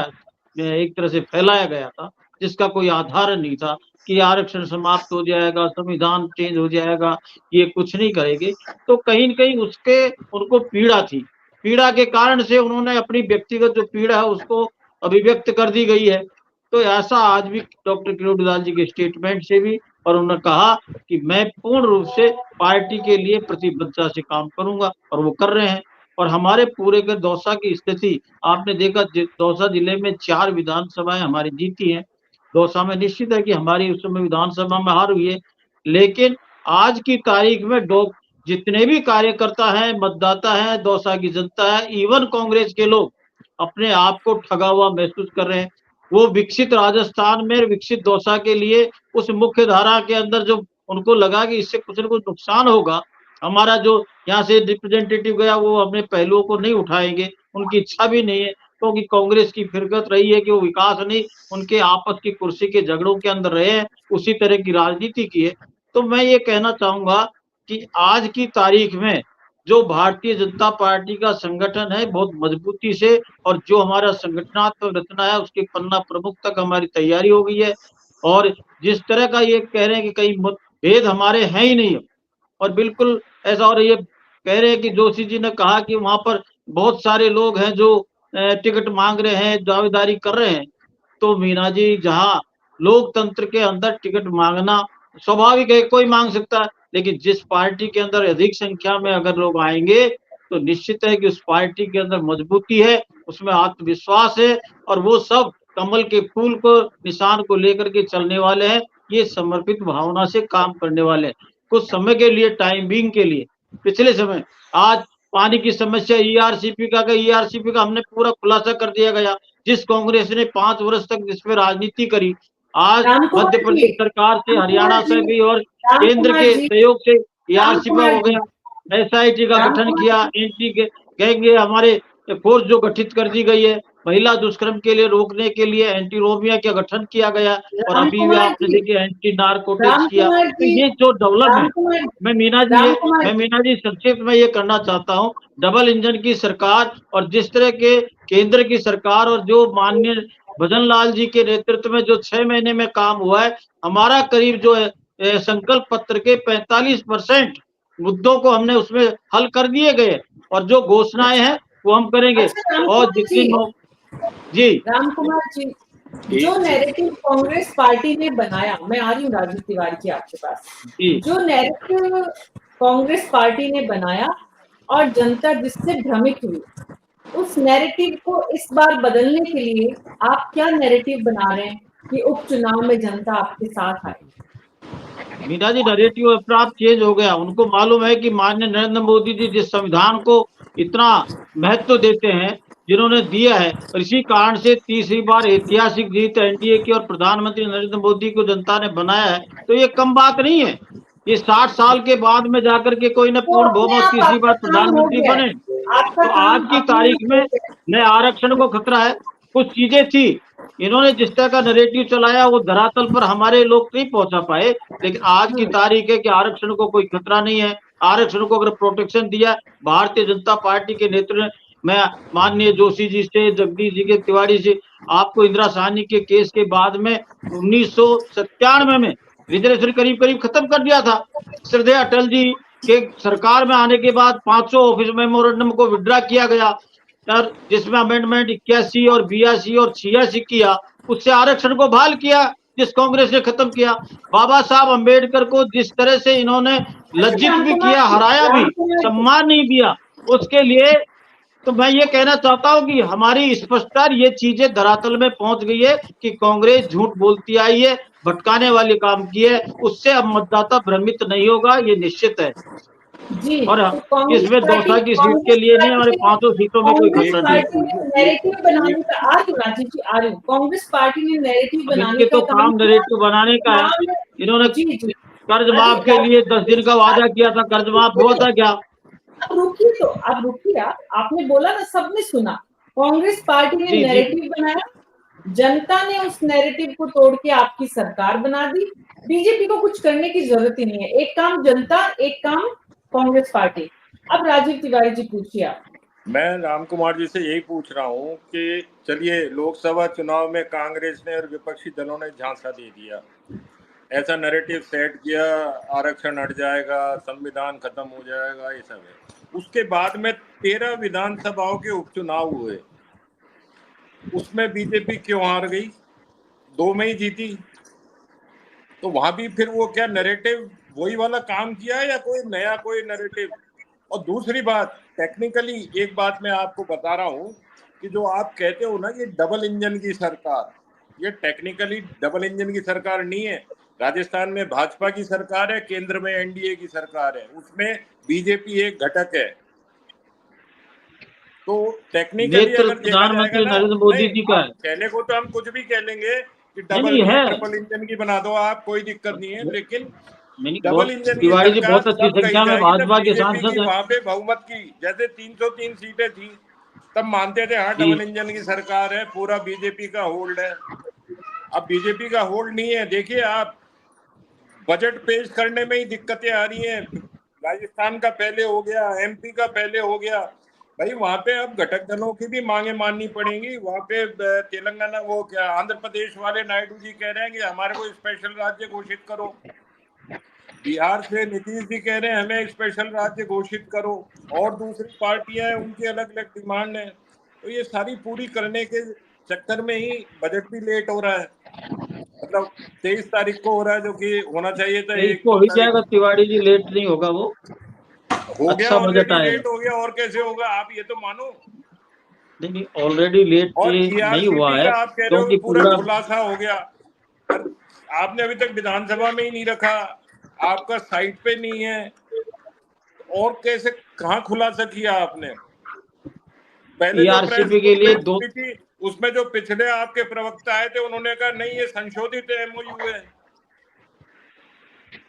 एक तरह से फैलाया गया था, जिसका कोई आधार नहीं था कि आरक्षण समाप्त हो जाएगा, संविधान चेंज हो जाएगा, ये कुछ नहीं करेंगे, तो कहीं न कहीं उसके उनको पीड़ा थी। पीड़ा के कारण से उन्होंने अपनी व्यक्तिगत जो पीड़ा है उसको अभिव्यक्त कर दी गई है। तो ऐसा आज भी डॉक्टर किरोड़ी लाल जी के स्टेटमेंट से भी, और उन्होंने कहा कि मैं पूर्ण रूप से पार्टी के लिए प्रतिबद्धता से काम करूंगा, और वो कर रहे हैं। और हमारे पूरे के दौसा की स्थिति आपने देखा, दौसा जिले में 4 विधानसभाएं हमारी जीती हैं। दौसा में निश्चित है कि हमारी उस समय विधानसभा में हार हुई है, लेकिन आज की तारीख में जितने भी कार्यकर्ता हैं, मतदाता हैं, दौसा की जनता है, इवन कांग्रेस के लोग अपने आप को ठगा हुआ महसूस कर रहे हैं। वो विकसित राजस्थान में विकसित दौसा के लिए उस मुख्य धारा के अंदर जो उनको लगा कि इससे कुछ न कुछ नुकसान होगा, हमारा जो यहाँ से रिप्रेजेंटेटिव गया वो अपने पहलुओं को नहीं उठाएंगे, उनकी इच्छा भी नहीं है, क्योंकि कांग्रेस की फिरकत रही है कि वो विकास नहीं, उनके आपस की कुर्सी के झगड़ों के अंदर रहे हैं, उसी तरह की राजनीति की है। तो मैं ये कहना चाहूंगा कि आज की तारीख में जो भारतीय जनता पार्टी का संगठन है बहुत मजबूती से, और जो हमारा संगठनात्मक रचना है उसके पन्ना प्रमुख तक हमारी तैयारी हो गई है। और जिस तरह का ये कह रहे हैं कि कई मतभेद हमारे हैं ही नहीं, और बिल्कुल ऐसा, और ये कह रहे हैं कि जोशी जी ने कहा कि वहां पर बहुत सारे लोग हैं जो टिकट मांग रहे हैं, दावेदारी कर रहे हैं। तो मीना जी, जहां लोकतंत्र के अंदर टिकट मांगना स्वाभाविक है, कोई मांग सकता है, लेकिन जिस पार्टी के अंदर अधिक संख्या में अगर लोग आएंगे तो निश्चित है कि उस पार्टी के अंदर मजबूती है, उसमें आत्मविश्वास है, और वो सब कमल के फूल को, निशान को लेकर के चलने वाले हैं। ये समर्पित भावना से काम करने वाले हैं। कुछ समय के लिए, टाइम बीइंग के लिए, पिछले समय, आज पानी की समस्या ईआरसीपी का हमने पूरा खुलासा कर दिया गया। जिस कांग्रेस ने 5 वर्ष तक जिस पे राजनीति करी, आज राम कुमार मध्य जी, प्रदेश सरकार से, राम हरियाणा कुमार से जी, भी और राम केंद्र कुमार के जी, सहयोग से राम ईआरसीपी कुमार हो जी, गया, एसआईटी का राम गठन कुमार किया, जी, एंटी गैंग हमारे फोर्स जो गठित कर दी गई है, महिला दुष्कर्म के लिए रोकने के लिए एंटी रोमिया का गठन किया गया, और राम अभी भी कुमार आपने जी, देखिए एंटी नारकोटिक्स राम किया। कुमार तो जी, ये जो डेवलपमेंट, राम मैं कुमार मीना जी संक्षिप्त में ये करना चाहता हूँ, डबल इंजन की सरकार और जिस तरह के केंद्र की सरकार और जो माननीय भजन लाल जी के नेतृत्व में जो 6 महीने में काम हुआ है, हमारा करीब जो है संकल्प पत्र के 45% मुद्दों को हमने उसमें हल कर दिए गए, और जो घोषणाएं हैं वो हम करेंगे। अच्छा राम और कुमार जितनी जी, जी राम कुमार जी, जो नैरेटिव कांग्रेस पार्टी ने बनाया, मैं आ रही हूँ राजीव तिवारी जी आपके पास, जी जो नैरेटिव कांग्रेस पार्टी ने बनाया और जनता जिससे भ्रमित हुई, उस नैरेटिव को इस बार बदलने के लिए आप क्या नैरेटिव बना रहे हैं कि उपचुनाव में जनता आपके साथ आए? मीना जी, नरेटिव अपराध चेंज हो गया। उनको मालूम है कि माननीय नरेंद्र मोदी जी जिस संविधान को इतना महत्व देते हैं, जिन्होंने दिया है, और इसी कारण से तीसरी बार ऐतिहासिक जीत एनडीए की और प्रधानमंत्री नरेंद्र मोदी को जनता ने बनाया है, तो ये कम बात नहीं है। ये 60 साल के बाद में जाकर के कोई न तो पूर्ण अपने बहुमत आप तीसरी आपका बार काम हो प्रधानमंत्री गया बने। है, आपका तो आज काम की अपने तारीख आप में हो गया न आरक्षण को खतरा है, कुछ चीजें थी, इन्होंने जिस तरह का नैरेटिव चलाया वो धरातल पर हमारे लोग नहीं पहुंचा पाए, लेकिन आज की तारीख है कि आरक्षण को कोई खतरा नहीं है। आरक्षण को अगर प्रोटेक्शन दिया भारतीय जनता पार्टी के नेतृत्व में, मैं माननीय जोशी जी से, जगदीश जी के तिवारी से, आपको इंदिरा साहनी के केस के बाद में 1997 में रिजर्वेशन करीब करीब खत्म कर दिया था। श्रद्धेय अटल जी के सरकार में आने के बाद 500 ऑफिस मेमोरेंडम को विड्रा किया गया, और जिसमें अमेंडमेंट 81 और 82 और 86 किया, उससे आरक्षण को बहाल किया, जिस कांग्रेस ने खत्म किया। बाबा साहब अंबेडकर को जिस तरह से इन्होंने अच्छा लज्जित भी किया, हराया भी, राम कुमार जी, सम्मान नहीं दिया, उसके लिए तो मैं ये कहना चाहता हूं कि हमारी स्पष्टता ये चीजें धरातल में पहुंच गई है कि कांग्रेस झूठ बोलती आई है, भटकाने वाले काम किए, उससे अब मतदाता भ्रमित नहीं होगा, ये निश्चित है। जी, और तो कांग्रेस इसमें पार्टी दौसा की सीट के लिए नहीं, हमारे 500 सीटों में कोई कांग्रेस खतरा नहीं है। पार्टी ने नैरेटिव बनाने का, आ रही हूँ राजीव जी, आ रही हूँ, कांग्रेस पार्टी ने नैरेटिव अब बनाने इनके का तो काम काम किया। नैरेटिव बनाने का है। चुनाव में इन्होंने जी जी कर्ज अरे माफ के लिए 10 दिन का वादा किया था, कर्ज माफ हुआ था क्या? अब रुकिए, तो अब रुकिए, आपने बोला ना, सबने सुना, कांग्रेस पार्टी ने जी जी नैरेटिव बनाया, जनता ने उस नैरेटिव को तोड़ के आपकी सरकार बना दी। बीजेपी को कुछ करने की जरूरत ही नहीं है, एक काम जनता, एक काम कांग्रेस पार्टी। अब राजीव तिवारी जी पूछिए आप। मैं राम कुमार जी से यही पूछ रहा हूँ कि चलिए लोकसभा चुनाव में कांग्रेस ने और विपक्षी दलों ने झांसा दे दिया, ऐसा नैरेटिव सेट किया, आरक्षण हट जाएगा, संविधान खत्म हो जाएगा, ये सब है। उसके बाद में 13 विधानसभाओं के उपचुनाव हुए, उसमें बीजेपी क्यों हार गई? 2 में ही जीती। तो वहां भी फिर वो क्या नैरेटिव वही वाला काम किया है या कोई नया कोई नैरेटिव? और दूसरी बात, टेक्निकली एक बात मैं आपको बता रहा हूं कि जो आप कहते हो ना कि डबल इंजन की सरकार, ये टेक्निकली डबल इंजन की सरकार नहीं है। राजस्थान में भाजपा की सरकार है, केंद्र में एनडीए की सरकार है, उसमें बीजेपी एक घटक है। तो टेक्निकली नेतृत्व अगर देखा जाएगा प्रधानमंत्री ना, नरेंद्र मोदी नहीं, जी का आप है। कहने को तो हम कुछ भी कह लेंगे कि नहीं डबल नहीं है, ट्रिपल इंजन की बना दो आप, कोई दिक्कत नहीं है, लेकिन मैंने डबल बहुत, इंजन की तिवारी जी सरकार बहुत अच्छी तब कही संख्या में जाएगी जब भाजपा के बीजेपी की सांसद हैं। वहां पे बहुमत की, जैसे 303 सीटें थी तब मानते थे हाँ जी डबल इंजन की सरकार है, पूरा बीजेपी का होल्ड है। अब बीजेपी का होल्ड नहीं है। देखिए आप, बजट पेश करने में ही दिक्कतें आ रही हैं, राजस्थान का पहले हो गया, एमपी का पहले हो गया। भाई वहां पे अब घटक दलों की भी मांगे माननी पड़ेंगी। वहां पे तेलंगाना, वो क्या आंध्र प्रदेश वाले नायडू जी कह रहे हैं कि हमारे को स्पेशल राज्य घोषित करो। बिहार से नीतीश जी कह रहे हैं हमें स्पेशल राज्य घोषित करो, और दूसरी पार्टियां हैं उनकी अलग अलग डिमांड है। तो ये सारी पूरी करने के चक्कर में ही बजट भी लेट हो रहा है। मतलब 23 तारीख को हो रहा है, जो कि होना चाहिए था 23 को 1-2 हो ही तारीख जाएगा तिवाड़ी जी, लेट नहीं होगा वो, हो गया। अच्छा बजट ऑलरेडी आएगा। लेट हो गया, और कैसे होगा? आप ये तो मानो। नहीं, ऑलरेडी लेट और नहीं हुआ ईआरसीपी है, का आप कह रहे हो क्योंकि कि पूरा पूरा खुलासा हो गया, पर आपने अभी तक विधानसभा में ही नहीं रखा, आपका साइट पे नहीं है, और कैसे, कहाँ खुलासा किया आपने? पहले जो प्रेस ईआरसीपी के लिए कॉन्फ्रेंस 2 हुई थी, उसमें जो पिछले आपके प्रवक्ता आए थे उन्होंने कहा नहीं ये संशोधित एमओयू है।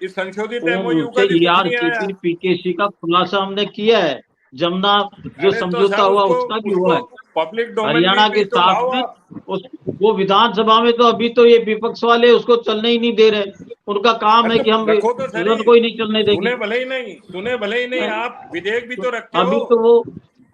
इस संशोधित पूर्ण एमओयू रूप का से भी कुछ नहीं आया। ईआरसीपी पीकेसी का खुलासा हमने किया है। जमुना जो अरे तो समझौता साहब हुआ उसका भी हुआ उसको है पब्लिक डोमेन हरियाणा में के भी तो साथ लाओ में। आप। उस वो विधानसभा में तो अभी तो ये विपक्ष वाले उसको चलने ही नहीं दे रहे। उनका काम अरे है कि हम तो रखो तो सदन सही, को ही नहीं चलने देंगे। सुने भले ही नहीं, आप विधेयक भी तो रखते हो। अभी तो वो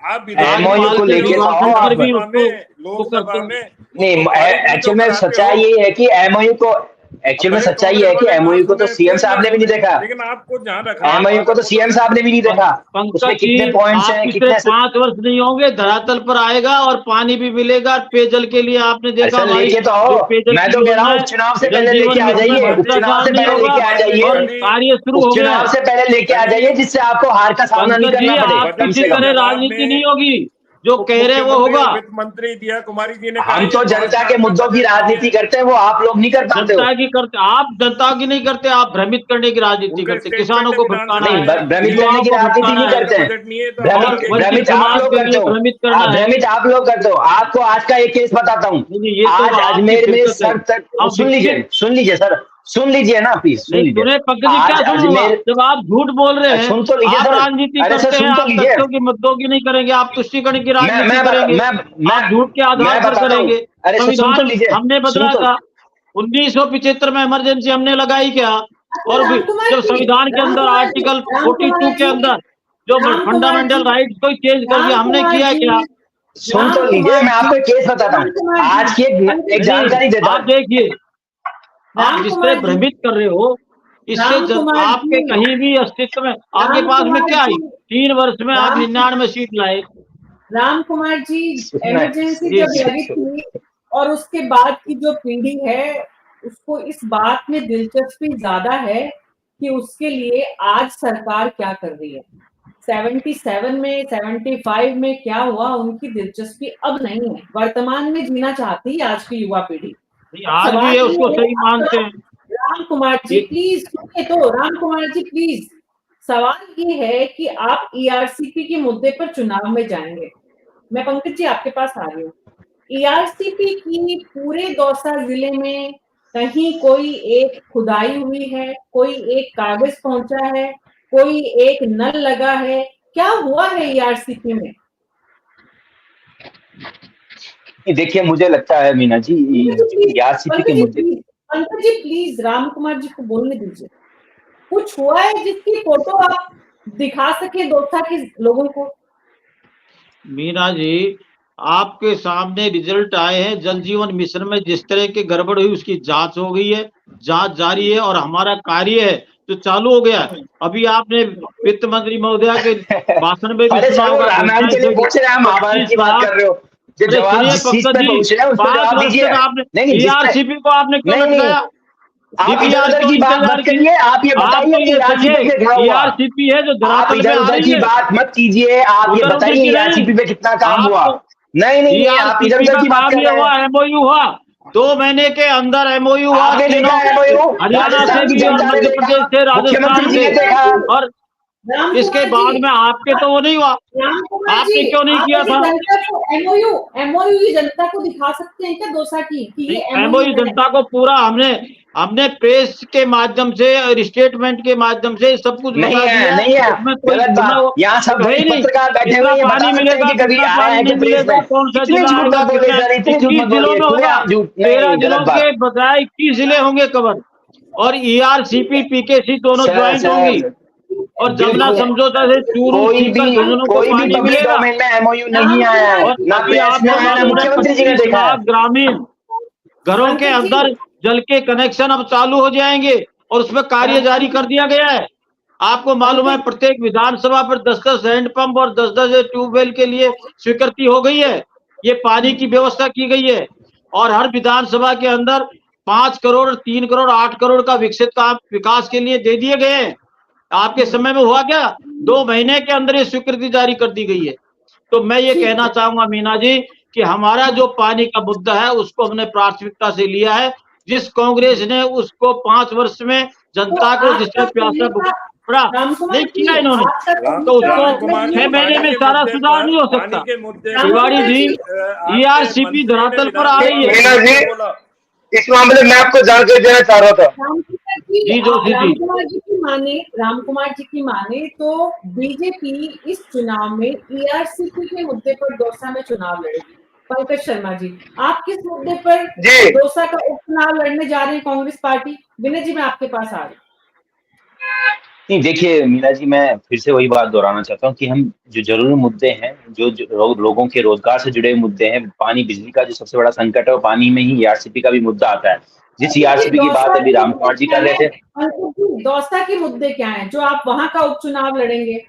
आप विधेयक भी एमओयू तो राज्यपाल को रखते के लेके हो, तो आओ विधानसभा आप। में भी लोकसभा उसको में, वो करते लोकसभा हैं। में नहीं, उसको पारित भी तो एक्चुअल में कराते सच्चाई हो। यही है कि एमओयू को अब एक्चुअल में भले सच्चाई कांग्रेस है कि वाले ना एमओयू को तो सुने, सीएम कोई साहब ना ने भी नहीं सुने, देखा। लेकिन आपको जहाँ रखा है एमओयू वहां को तो रखो सीएम ना। साहब ने भी नहीं देखा। पंकज उसमें कितने जी, पॉइंट्स आप हैं, पिछले कितने 5 वर्ष नहीं होंगे, धरातल पर आएगा और पानी भी मिलेगा। पेयजल के लिए आपने देखा अच्छा हमारी लेके तो जो आओ। पेयजल मैं की तो कह रहा योजना हूँ है, उपचुनाव से जल पहले लेके जीवन आ मिशन में जाइए, भ्रष्टाचार उपचुनाव से नहीं पहले होगा लेके आ और जाइए, कार्य शुरू हो गया उपचुनाव है। से पहले लेके आ जाइए, जिससे आपको हार का सामना नहीं पंकज जी, करना पड़े आप कम किसी से कम। तरह जवाब राजनीति में नहीं होगी, जो उप कह रहे हैं वो मुख्यमंत्री होगा। और वित्त मंत्री दिया कुमारी जी ने कहा हम ये तो 5 जनता के साल का मुद्दों की बजट नहीं राजनीति है। करते हैं, वो आप लोग नहीं कर पाते हो। जनता की करते, आप जनता की नहीं करते, आप भ्रमित करने की राजनीति उनका करते, किसानों स्टेटमेंट है को विधानसभा भटकाना नहीं, है, में, भ्रमित ये करने युवाओं की को 23 राजनीति नहीं भटकाना साल है का करते हैं। बजट नहीं है, तो आप और भ्रमित आगे वंचित भ्रमित आप समाज लोग के करते लिए हो। भ्रमित करना है। भ्रमित आप लोग करते हो। आपको आज का एक केस बताता हूँ। नहीं, ये तो आज आपकी अजमेर में फिरकत है। सर तक, हम विकसित सुन लीजिए सर, सुन लीजिए ना प्लीज, सुन नहीं लीजिए। सुने पंकज जी, क्या आज सुनूंगा अजमेर, जब आप झूठ बोल रहे हैं। सुन तो लीजिए आप सर। राजनीति अरे सर करते हैं, सुन तो आप लीजिए। तथ्यों के मुद्दों की नहीं करेंगे, आप तुष्टिकरण की मैं राजनीति मैं बता, करेंगे, मैं आप झूठ के आधार मैं पर बताता हूँ। करेंगे। अरे सर सुन तो संविधान लीजिए, हमने सुन बदला तो। था 1975 में, इमरजेंसी हमने लगाई क्या? अच्छा और राम कुमार जब जी, संविधान के राम अंदर कुमार जी, आर्टिकल राम 42 कुमार के जी, अंदर जो राम कुमार फंडामेंटल जी, राइट्स को चेंज कर दिया, राम हमने कुमार किया जी, क्या? सुन तो राम लीजिए, कुमार मैं आपको जी, एक केस बताता राम हूँ। कुमार आज की एक नहीं, जानकारी देता आप हूँ। देखिए, आप राम जिस कुमार तरह जी, भ्रमित कर रहे हो, इससे राम कुमार आपके जी, कहीं भी अस्तित्व में, आपके राम पास में कुमार क्या आई? जी, 3 वर्ष में आप राम 99 सीट लाए। राम कुमार जी, सुनना है। इमरजेंसी जी, जब लगी थी और उसके बाद की जो पीढ़ी है उसको इस बात में दिलचस्पी ज्यादा है कि उसके लिए आज सरकार क्या कर रही है। 77 में, 75 में क्या हुआ, उनकी दिलचस्पी अब नहीं है। वर्तमान में जीना चाहती है आज की युवा पीढ़ी। नहीं, अब आज भी सवाल ये ये उसको है, सही अब मानते हैं। राम कुमार जी ये प्लीज सुनिए तो, राम कुमार जी प्लीज, सवाल ये है कि आप ईआरसीपी के मुद्दे पर चुनाव में जाएंगे। मैं पंकज जी आपके पास आ रही हूँ। ईआरसीपी की पूरे दौसा जिले में कहीं कोई एक खुदाई हुई है, कोई एक कागज पहुंचा है, कोई एक नल लगा है, क्या हुआ है ईआरसीपी में? देखिए मुझे लगता है मीना जी, आरसीपी के मुद्दे, पंकज जी प्लीज राम कुमार जी को बोलने दीजिए। कुछ हुआ है जिसकी फोटो आप दिखा सके दौसा के लोगों को? मीना जी, आपके सामने रिजल्ट आए हैं। जल जीवन मिशन में जिस तरह की गड़बड़ हुई उसकी जांच हो गई है, जांच जारी है और हमारा कार्य है जो चालू हो गया। अभी आपने वित्त मंत्री महोदया के भाषण में भी अरे सुना सर वो होगा, रामायण के घोषणाएं लिए पूछ रहे हैं, हम महाभारत की बात कर रहे हो। जो अरे जवाब सुनिए जिस चीज पंकज पे जी, पूछ रहे हैं उसको 5 जवाब वर्ष दीजिए। तक आपने नहीं जिस पे, ईआरसीपी को आपने क्यों नहीं लटकाया? आप इधर डीपीआर उधर क्यों की बात इंतजार मत किए? करिए। आप ये आप बताइए तो कि ये ईआरसीपी पे क्या कहिए, हुआ। ईआरसीपी है जो आप धरातल में इधर आ उधर रही की है, बात मत कीजिए। आप ये उधर उधर बताइए की नहीं। ईआरसीपी पे कितना काम हुआ। आपको नहीं नहीं नहीं, आप इधर ईआरसीपी उधर का की बात काम कर ये रहे हुआ, हैं। एमओयू हुआ 2 महीने के अंदर, एमओयू हुआ आपने देखा तीनों, एमओयू, हरियाणा से राजस्थान की भी और जनता ने मध्य देखा, प्रदेश से, मुख्यमंत्री राजस्थान जी से। ने देखा। और राम इसके कुमार बाद जी, में आपके तो वो नहीं हुआ, राम कुमार आपने जी, क्यों नहीं आप किया ऐसे था? जनता को एमओयू एमओयू की जनता को दिखा सकते हैं क्या दौसा की कि ये एमओयू एमओयू है? जनता को पूरा हमने प्रेस के माध्यम से और स्टेटमेंट के माध्यम से सब कुछ नहीं बता है, दिया। नहीं है, उसमें कोई गलत भुला बात। यहाँ सब है ही नहीं। पत्रकार बैठे कितना हुए हैं, पानी बता सकते हैं मिलेगा, कि कभी कितना आया पानी है नहीं कि प्रेस मिलेगा, में। कौन सा इतने जिला झूठ आएगा, मत बोले कितना, सर, इतने झूठ 21 मत जिलों बोलिए, में होगा, खुलेआम झूठ 13 नहीं, जिलों गलत के बात। बजाय 21 जिले होंगे कवर, और ईआरसीपी पीकेसी दोनों सर ज्वाइंट होंगी। सर और जमुना समझौता से चूरू कोई सीकर भी झुंझुनू को पानी पब्लिक मिलेगा। डोमेन में एमओयू नहीं आया है, और ना अभी प्रेस में आपको आया, ना मालूम है मुख्यमंत्री जी ने 25 देखा है। लाख ग्रामीण घरों के अंदर जल के कनेक्शन अब चालू हो जाएंगे और उसमें कार्य जारी कर दिया गया है। आपको मालूम है प्रत्येक विधानसभा पर 10-10 हैंडपंप और 10-10 ट्यूबवेल के लिए स्वीकृति हो गई है। ये पानी की व्यवस्था की गई है और हर विधानसभा के अंदर 5 करोड़, 3 करोड़, 8 करोड़ का विकसित काम विकास के लिए दे दिए गए हैं। आपके समय में हुआ क्या? 2 महीने के अंदर ये स्वीकृति जारी कर दी गई है। तो मैं ये कहना चाहूंगा मीना जी कि हमारा जो पानी का मुद्दा है उसको हमने प्राथमिकता से लिया है। जिस कांग्रेस ने उसको 5 वर्ष में जनता को जिससे प्यासा पड़ा नहीं किया इन्होंने, तो उसको 6 महीने में सारा सुधार नहीं हो सकता। तिवारी जी, ईआरसीपी धरातल पर आ रही है। मीना जी, इस मामले में आपको जानकारी देना चाह रहा था। जी जोशी जी, रामकुमार जी की माने तो बीजेपी इस चुनाव में ईआरसीपी के मुद्दे पर दौसा में चुनाव लड़ेगी। पंकज शर्मा जी, आप किस मुद्दे पर जी। दौसा का उपचुनाव लड़ने जा रही है कांग्रेस पार्टी? विनय जी, मैं आपके पास आ रही। नहीं, देखिए मीना जी, मैं फिर से वही बात दोहराना चाहता हूँ कि हम जो जरूरी मुद्दे हैं, जो लोगों के रोजगार से जुड़े मुद्दे हैं, पानी बिजली का जो सबसे बड़ा संकट है, वो पानी में ही ईआरसीपी का भी मुद्दा आता है। जिस ईआरसीपी की बात अभी रामकुमार जी कर रहे थे, दौसा के मुद्दे क्या हैं जो आप वहां का उपचुनाव लड़ेंगे?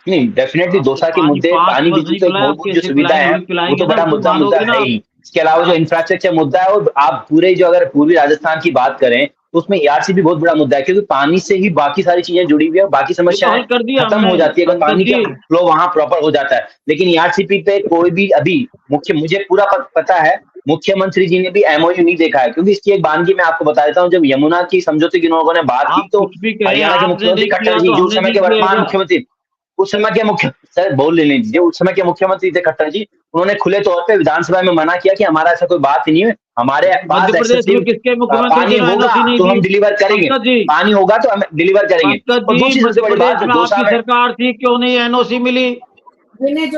नहीं, डेफिनेटली दौसा के मुद्दे, पानी बिजली तो एक मूलभूत जो सुविधा है वो तो बड़ा मुद्दा है ही। इसके अलावा जो इंफ्रास्ट्रक्चर मुद्दा है, और आप पूरे जो अगर पूर्वी राजस्थान की बात करें तो उसमें ईआरसीपी बहुत बड़ा मुद्दा है, क्योंकि पानी से ही बाकी सारी चीजें जुड़ी हुई है, बाकी समस्याएं खत्म हो जाती है अगर पानी का फ्लो वहां प्रॉपर हो जाता है। लेकिन ईआरसीपी पे कोई भी अभी मुझे पूरा पता है, मुख्यमंत्री जी ने भी एमओयू नहीं देखा है, क्योंकि इसकी एक बानगी मैं आपको बता देता हूँ। जब यमुना की समझौते की लोगों ने बात की तो हरियाणा के मुख्यमंत्री खट्टर जी, जो उस समय के वर्तमान मुख्यमंत्री, उस समय के सर बोल लेने दीजिए, उस समय के मुख्यमंत्री थे खट्टर जी, उन्होंने खुले तौर पे विधानसभा में मना किया कि हमारा ऐसा कोई बात ही नहीं है, हमारे पास पानी होगा तो हम डिलीवर करेंगे, पानी होगा तो हम डिलीवर करेंगे। और दूसरी सबसे बड़ी बात, सरकार थी, क्यों नहीं एनओसी मिली?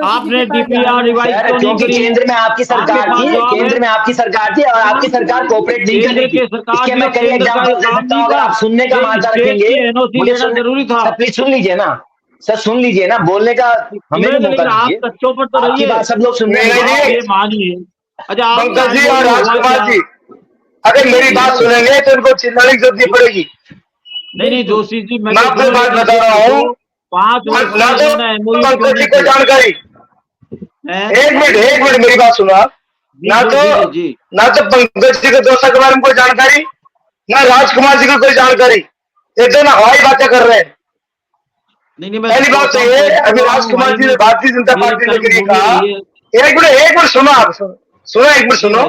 आपने डीपीआर रिवाइज क्यों नहीं करी? केंद्र में आपकी सरकार थी, केंद्र में आपकी सरकार थी और आपकी सरकार कोऑपरेट नहीं कर रही थी। इसके मैं कई एग्जांपल दे सकता हूं, अगर आप सुनने का मानता रखेंगे। मुझे जरूरी था। प्लीज सुन लीजिए ना सर, सुन लीजिए ना, बोलने का हमें भी मौका दीजिए। बच्चों पर तो आपकी बात सब लोग सुन रहे हैं, मानिए। अच्छा, पंकज जी और राजकुमार जी, अगर मेरी बात सुनेंगे तो उनको चिल्लाने की जरूरत नहीं पड़ेगी। नहीं जोशी जी, मैं आपको बात बता रहा हूँ, 5 वर्ष ना तो पंकज जी को जानकारी, एक मिनट मेरी बात सुनो आप। ना तो पंकज जी को दौसा के बारे में कोई जानकारी, ना राजकुमार जी को कोई जानकारी, ये दोनों हवाई बातें कर रहे हैं। पहली बात तो ये, अभी राजकुमार जी ने भारतीय जनता पार्टी ने के लिए कहा, एक मिनट सुनो आप, सुनो एक मिनट सुनो,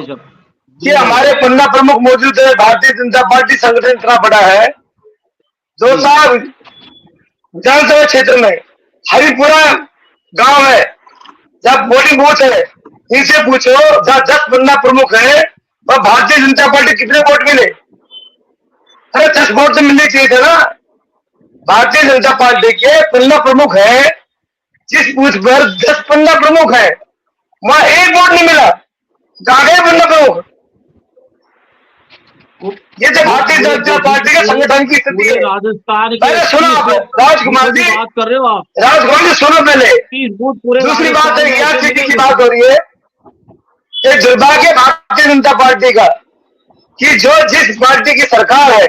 कि हमारे पन्ना प्रमुख मौजूद है, भारतीय जनता पार्टी संगठन इतना बड़ा है। दौसा विधानसभा क्षेत्र में हरिपुरा गांव है, जब पोलिंग बूथ है, इनसे पूछो जहाँ 10 पन्ना प्रमुख है वह भारतीय जनता पार्टी कितने वोट मिले? अरे 10 वोट तो मिलने चाहिए था ना। भारतीय जनता पार्टी के पन्ना प्रमुख है, जिस बूथ पर 10 पन्ना प्रमुख है वहां 1 वोट नहीं मिला। कहाँ गए पन्ना प्रमुख? ये तो भारतीय जनता पार्टी के संगठन की स्थिति है। राजस्थान पहले सुनो आप राजकुमार जी, बात कर रहे हो आप, राजकुमार जी सुनो पहले। दूसरी बात है, ईआरसीपी की बात हो रही है। ये दुर्भाग्य भारतीय जनता पार्टी का कि जिस पार्टी की सरकार है,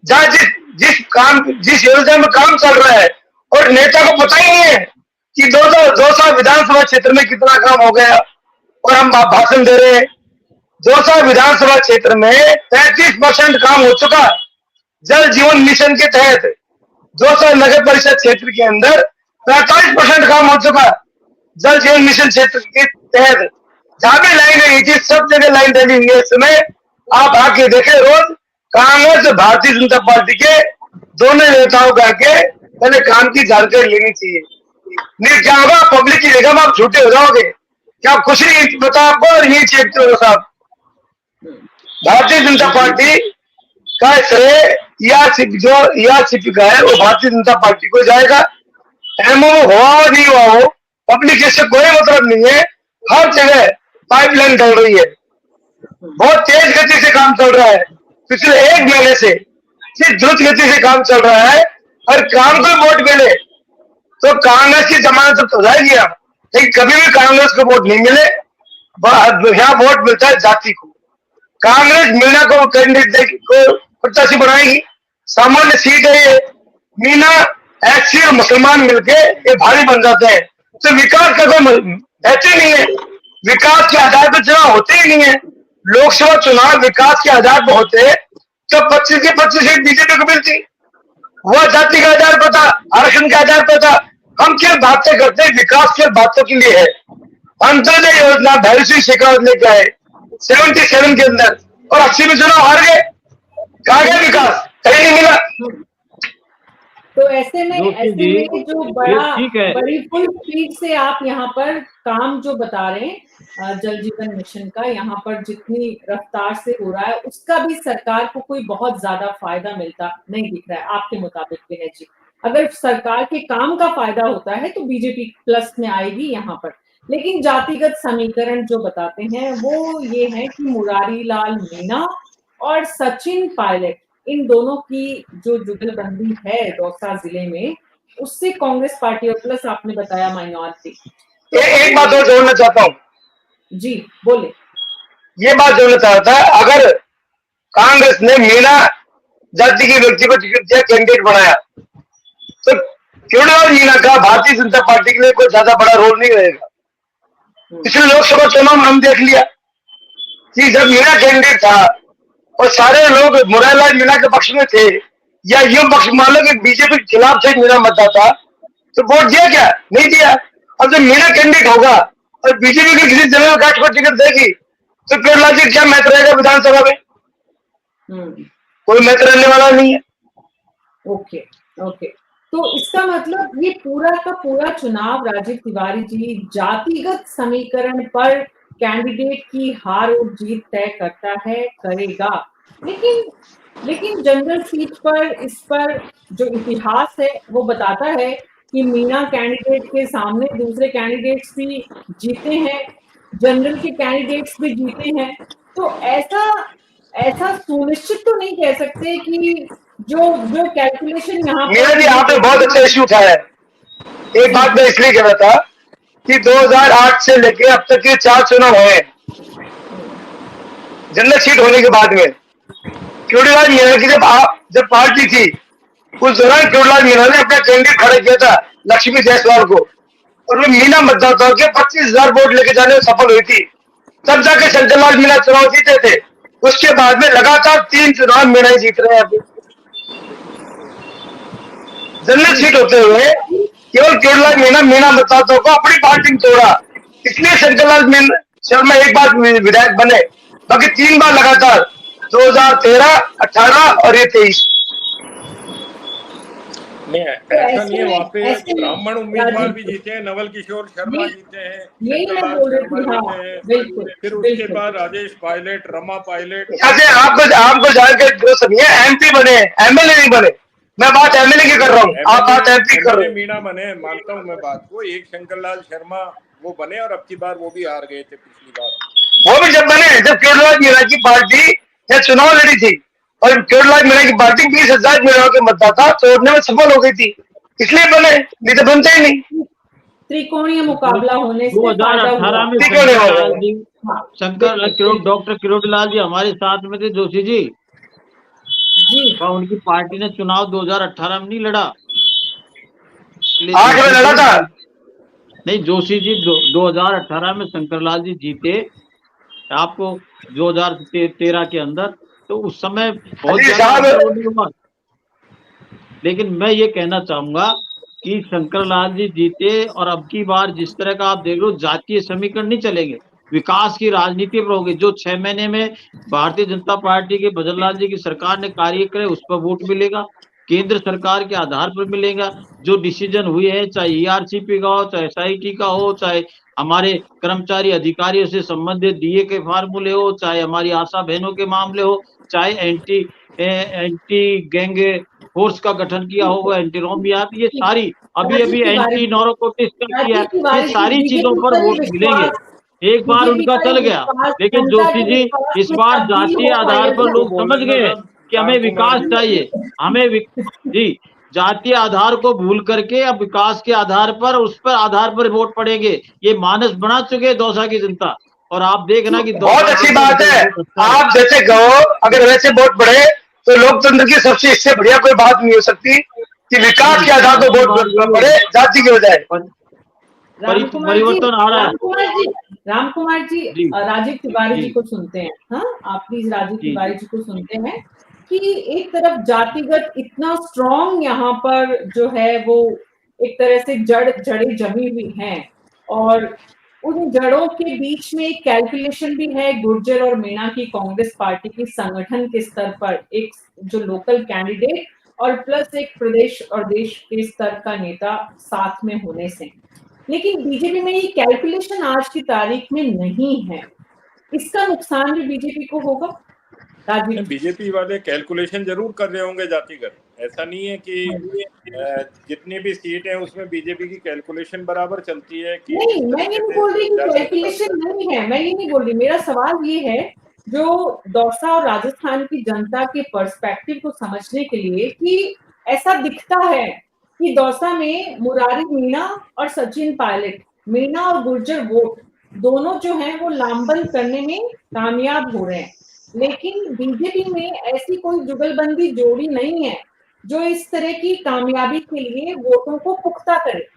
जहाँ जिस योजना में काम चल रहा है, और नेता को पता ही नहीं है कि 200 विधानसभा क्षेत्र में कितना काम हो गया, और हम भाषण दे रहे हैं। 200 विधानसभा क्षेत्र में 33% काम हो चुका। जल जीवन मिशन के तहत 200 नगर परिषद क्षेत्र के अंदर 45% काम हो चुका। जल जीवन मिशन क्षेत्र के तहत जहां भी लाइन रही थी, सब जगह लाइन डली हुई है। इस समय आप आके देखें, रोज कांग्रेस और भारतीय जनता पार्टी के दोनों नेताओं का के पहले काम की जानकारी लेनी चाहिए। नहीं क्या होगा, पब्लिक की जगह में आप झूठे हो जाओगे। क्या कुछ नहीं पता आपको और यही चेकते हो साहब। भारतीय जनता पार्टी का श्रेय ईआरसीपी का है, वो भारतीय जनता पार्टी को जाएगा। एमओ हुआ नहीं हुआ हो, पब्लिक इससे कोई मतलब नहीं है। हर जगह पाइपलाइन चल रही है, बहुत तेज गति से काम चल रहा है। पिछले 1 महीने से ये द्रुत गति से काम चल रहा है और काम को वोट मिले तो कांग्रेस की जमानत तो हो जाएगी। अब लेकिन कभी भी कांग्रेस को वोट नहीं मिले, यहाँ वोट मिलता है जाति को। कांग्रेस मीना को कैंडिडेट को प्रत्याशी बनाएगी, सामान्य सीट है ये। मीना एससी और मुसलमान मिलके ये भारी बन जाते हैं, तो विकास का कोई रहते नहीं है। विकास के आधार पर चुनाव होते ही नहीं है। लोकसभा चुनाव विकास के आधार पर होते तो 25 की 25 सीट बीजेपी को मिलती। वह जाति के आधार पर था, आरक्षण के आधार पर था। हम क्या बातें करते हैं, विकास की बातों के लिए है। अंत्योदय योजना भैरवी शिकायत लेके आए 77 के अंदर और 80 में चुनाव हार गए। कहा गया विकास? कहीं नहीं मिला। तो ऐसे में जो बड़ी फुल स्पीड से आप यहाँ पर काम जो बता रहे हैं जल जीवन मिशन का, यहाँ पर जितनी रफ्तार से हो रहा है उसका भी सरकार को कोई बहुत ज्यादा फायदा मिलता नहीं दिख रहा है आपके मुताबिक विनय जी। अगर सरकार के काम का फायदा होता है तो बीजेपी प्लस में आएगी यहाँ पर, लेकिन जातिगत समीकरण जो बताते हैं वो ये है कि मुरारी लाल मीणा और सचिन पायलट, इन दोनों की जो जुगलबंदी है दौसा जिले में, उससे कांग्रेस पार्टी और प्लस आपने बताया माइनॉरिटी। एक बात और जोड़ना चाहता हूँ जी, बोले। ये बात जोड़ना चाहता है, अगर कांग्रेस ने मीणा जाति के व्यक्ति को टिकट दिया, कैंडिडेट बनाया, तो केवल मीणा का भारतीय जनता पार्टी के लिए कोई ज्यादा बड़ा रोल नहीं रहेगा। पिछले लोकसभा चुनाव में हम देख लिया कि जब मीणा कैंडिडेट था और सारे लोग मुरारीलाल मीणा के पक्ष में थे, या यूं पक्ष मान लो कि बीजेपी के खिलाफ थे मीणा मतदाता, तो वोट दिया क्या? नहीं दिया। अब जब मीणा कैंडिडेट होगा और बीजेपी की किसी जनरल कास्ट को टिकट देगी तो केवल जी क्या महत्व रहेगा विधानसभा में? कोई महत्व रहने वाला नहीं है। ओके ओके, तो इसका मतलब ये पूरा का पूरा चुनाव राजीव तिवारी जी जातिगत समीकरण पर कैंडिडेट की हार और जीत तय करता है, करेगा। लेकिन जनरल सीट पर इस पर जो इतिहास है वो बताता है कि मीणा कैंडिडेट के सामने दूसरे कैंडिडेट्स भी जीते हैं, जनरल के कैंडिडेट्स भी जीते हैं। तो ऐसा सुनिश्चित तो नहीं कह सकते कि जो कैलकुलेशन यहाँ पर आपने बहुत अच्छा इश्यू उठाया है। एक बात मैं इसलिए कह रहा था कि 2008 से लेके अब तक के 4 चुनाव हुए जनरल सीट होने के बाद में, केवड़ीलाल मीणा की जब पार्टी थी उस दौरान केवड़ीलाल मीणा ने अपना कैंडिडेट खड़ा किया था लक्ष्मी जायसवाल को, और वो मीणा मतदाताओं के 25,000 वोट लेके जाने में सफल हुई थी। तब जाके शंकरलाल मीणा चुनाव जीते थे। उसके बाद में लगातार 3 चुनाव मीणा ही जीत रहे हैं। अभी जनरल सीट होते हुए केवल केवड़ीलाल मीणा मतदाताओं को अपनी पार्टी में तोड़ा, इसलिए शंकरलाल शर्मा एक बार विधायक बने, बाकी 3 बार लगातार 2013, 18 और ये 23। नहीं, ऐसा नहीं है। वहाँ पे ब्राह्मण उम्मीदवार भी जीते हैं, नवल किशोर शर्मा जीते हैं, फिर उसके बाद राजेश पायलट, रमा पायलट। आपको जानकर दोस्त नहीं है, एमपी बने, एमएलए नहीं बने। मैं बात एमएलए की कर रहा हूँ, आप बात एमपी कर रहे हैं। मीणा बने, मानता हूँ मैं बात को। एक शंकरलाल शर्मा वो बने और अब की बार वो भी हार गए थे पिछली बार। वो भी जब बने, जब केवड़ीलाल मीणा की पार्टी ने चुनाव लड़ी थी और केवड़ीलाल मीणा की पार्टी 20,000 मीणा के मतदाता तोड़ने में सफल हो गई थी, इसलिए बने, नहीं तो बनते ही नहीं। त्रिकोणीय मुकाबला होने से 2018 में डॉक्टर किरोड़ीलाल जी हमारे साथ में थे, जोशी जी और उनकी पार्टी ने चुनाव 2018 में नहीं लड़ा। 8 में लड़ा था। नहीं, जोशी जी 2018 में शंकरलाल जी जीते आपको 2013 के अंदर, तो उस समय बहुत ज्यादा। लेकिन मैं ये कहना चाहूंगा कि शंकरलाल जी जीते और अब की बार जिस तरह का आप देख लो जातीय समीकरण नहीं चलेंगे, विकास की राजनीति पर होगी। जो 6 महीने में भारतीय जनता पार्टी के भजनलाल जी की सरकार ने कार्य करे उस पर वोट मिलेगा, केंद्र सरकार के आधार पर मिलेगा। जो डिसीजन हुए हैं, चाहे ईआरसीपी का हो, चाहे एसआईटी का हो, चाहे हमारे कर्मचारी अधिकारियों से संबंधित डीए के फार्मूले हो, चाहे हमारी आशा बहनों के मामले हो, चाहे एंटी गैंग फोर्स का गठन किया होगा, एंटी रोमिया, ये सारी अभी एंटी नॉर्कोटिक्स का किया, ये सारी चीजों पर वोट मिलेंगे। एक बार उनका चल गया, लेकिन जोशी जी इस बार जातीय आधार पर लोग समझ गए कि हमें राम कुमार विकास जी। चाहिए, जी जातीय आधार को भूल करके अब विकास के आधार पर, उस पर आधार पर वोट पड़ेंगे, ये मानस बना चुके हैं दौसा की जनता। और आप देखना कि बहुत दौसा के अच्छी अंदर बात है। वोट अच्छा है। आप जैसे कहो, अगर वैसे वोट बढ़े तो लोकतंत्र की सबसे इससे बढ़िया कोई बात नहीं हो सकती कि विकास के आधार पर अच्छी वोट बात यही बढ़े, होगी। जाति की बजाय। परिवर्तन आ रहा है। राम कुमार जी, जी राजीव तिवारी जी जी को सुनते हैं। हाँ, आप प्लीज राजीव जी तिवारी जी को सुनते हैं कि एक तरफ जातिगत इतना स्ट्रॉन्ग यहाँ पर जो है वो एक तरह से जड़ें जमी हुई हैं, और उन जड़ों के बीच में एक कैलकुलेशन भी है गुर्जर और मीणा की कांग्रेस पार्टी की संगठन के स्तर पर, एक जो लोकल कैंडिडेट और प्लस एक प्रदेश और देश के स्तर का नेता साथ में होने से। लेकिन बीजेपी में ये कैलकुलेशन आज की तारीख में नहीं है, इसका नुकसान भी बीजेपी को होगा। राजीव, बीजेपी वाले कैलकुलेशन जरूर कर रहे होंगे जातिगत, ऐसा नहीं है कि जितनी भी सीट है उसमें बीजेपी की कैलकुलेशन बराबर चलती है कि नहीं, इस मैं ये तरीके नहीं से बोल रही कि जाति कैलकुलेशन नहीं है, मैं ये नहीं बोल रही। मेरा सवाल ये है, जो दौसा और राजस्थान की जनता के पर्सपेक्टिव को समझने के लिए, कि ऐसा दिखता है कि दौसा में मुरारी मीणा और सचिन पायलट, मीणा और गुर्जर वोट दोनों जो हैं वो लामबंद करने में कामयाब हो रहे हैं, लेकिन बीजेपी में ऐसी कोई जुगलबंदी जोड़ी नहीं है जो इस तरह की कामयाबी के लिए वोटों को पुख्ता करे।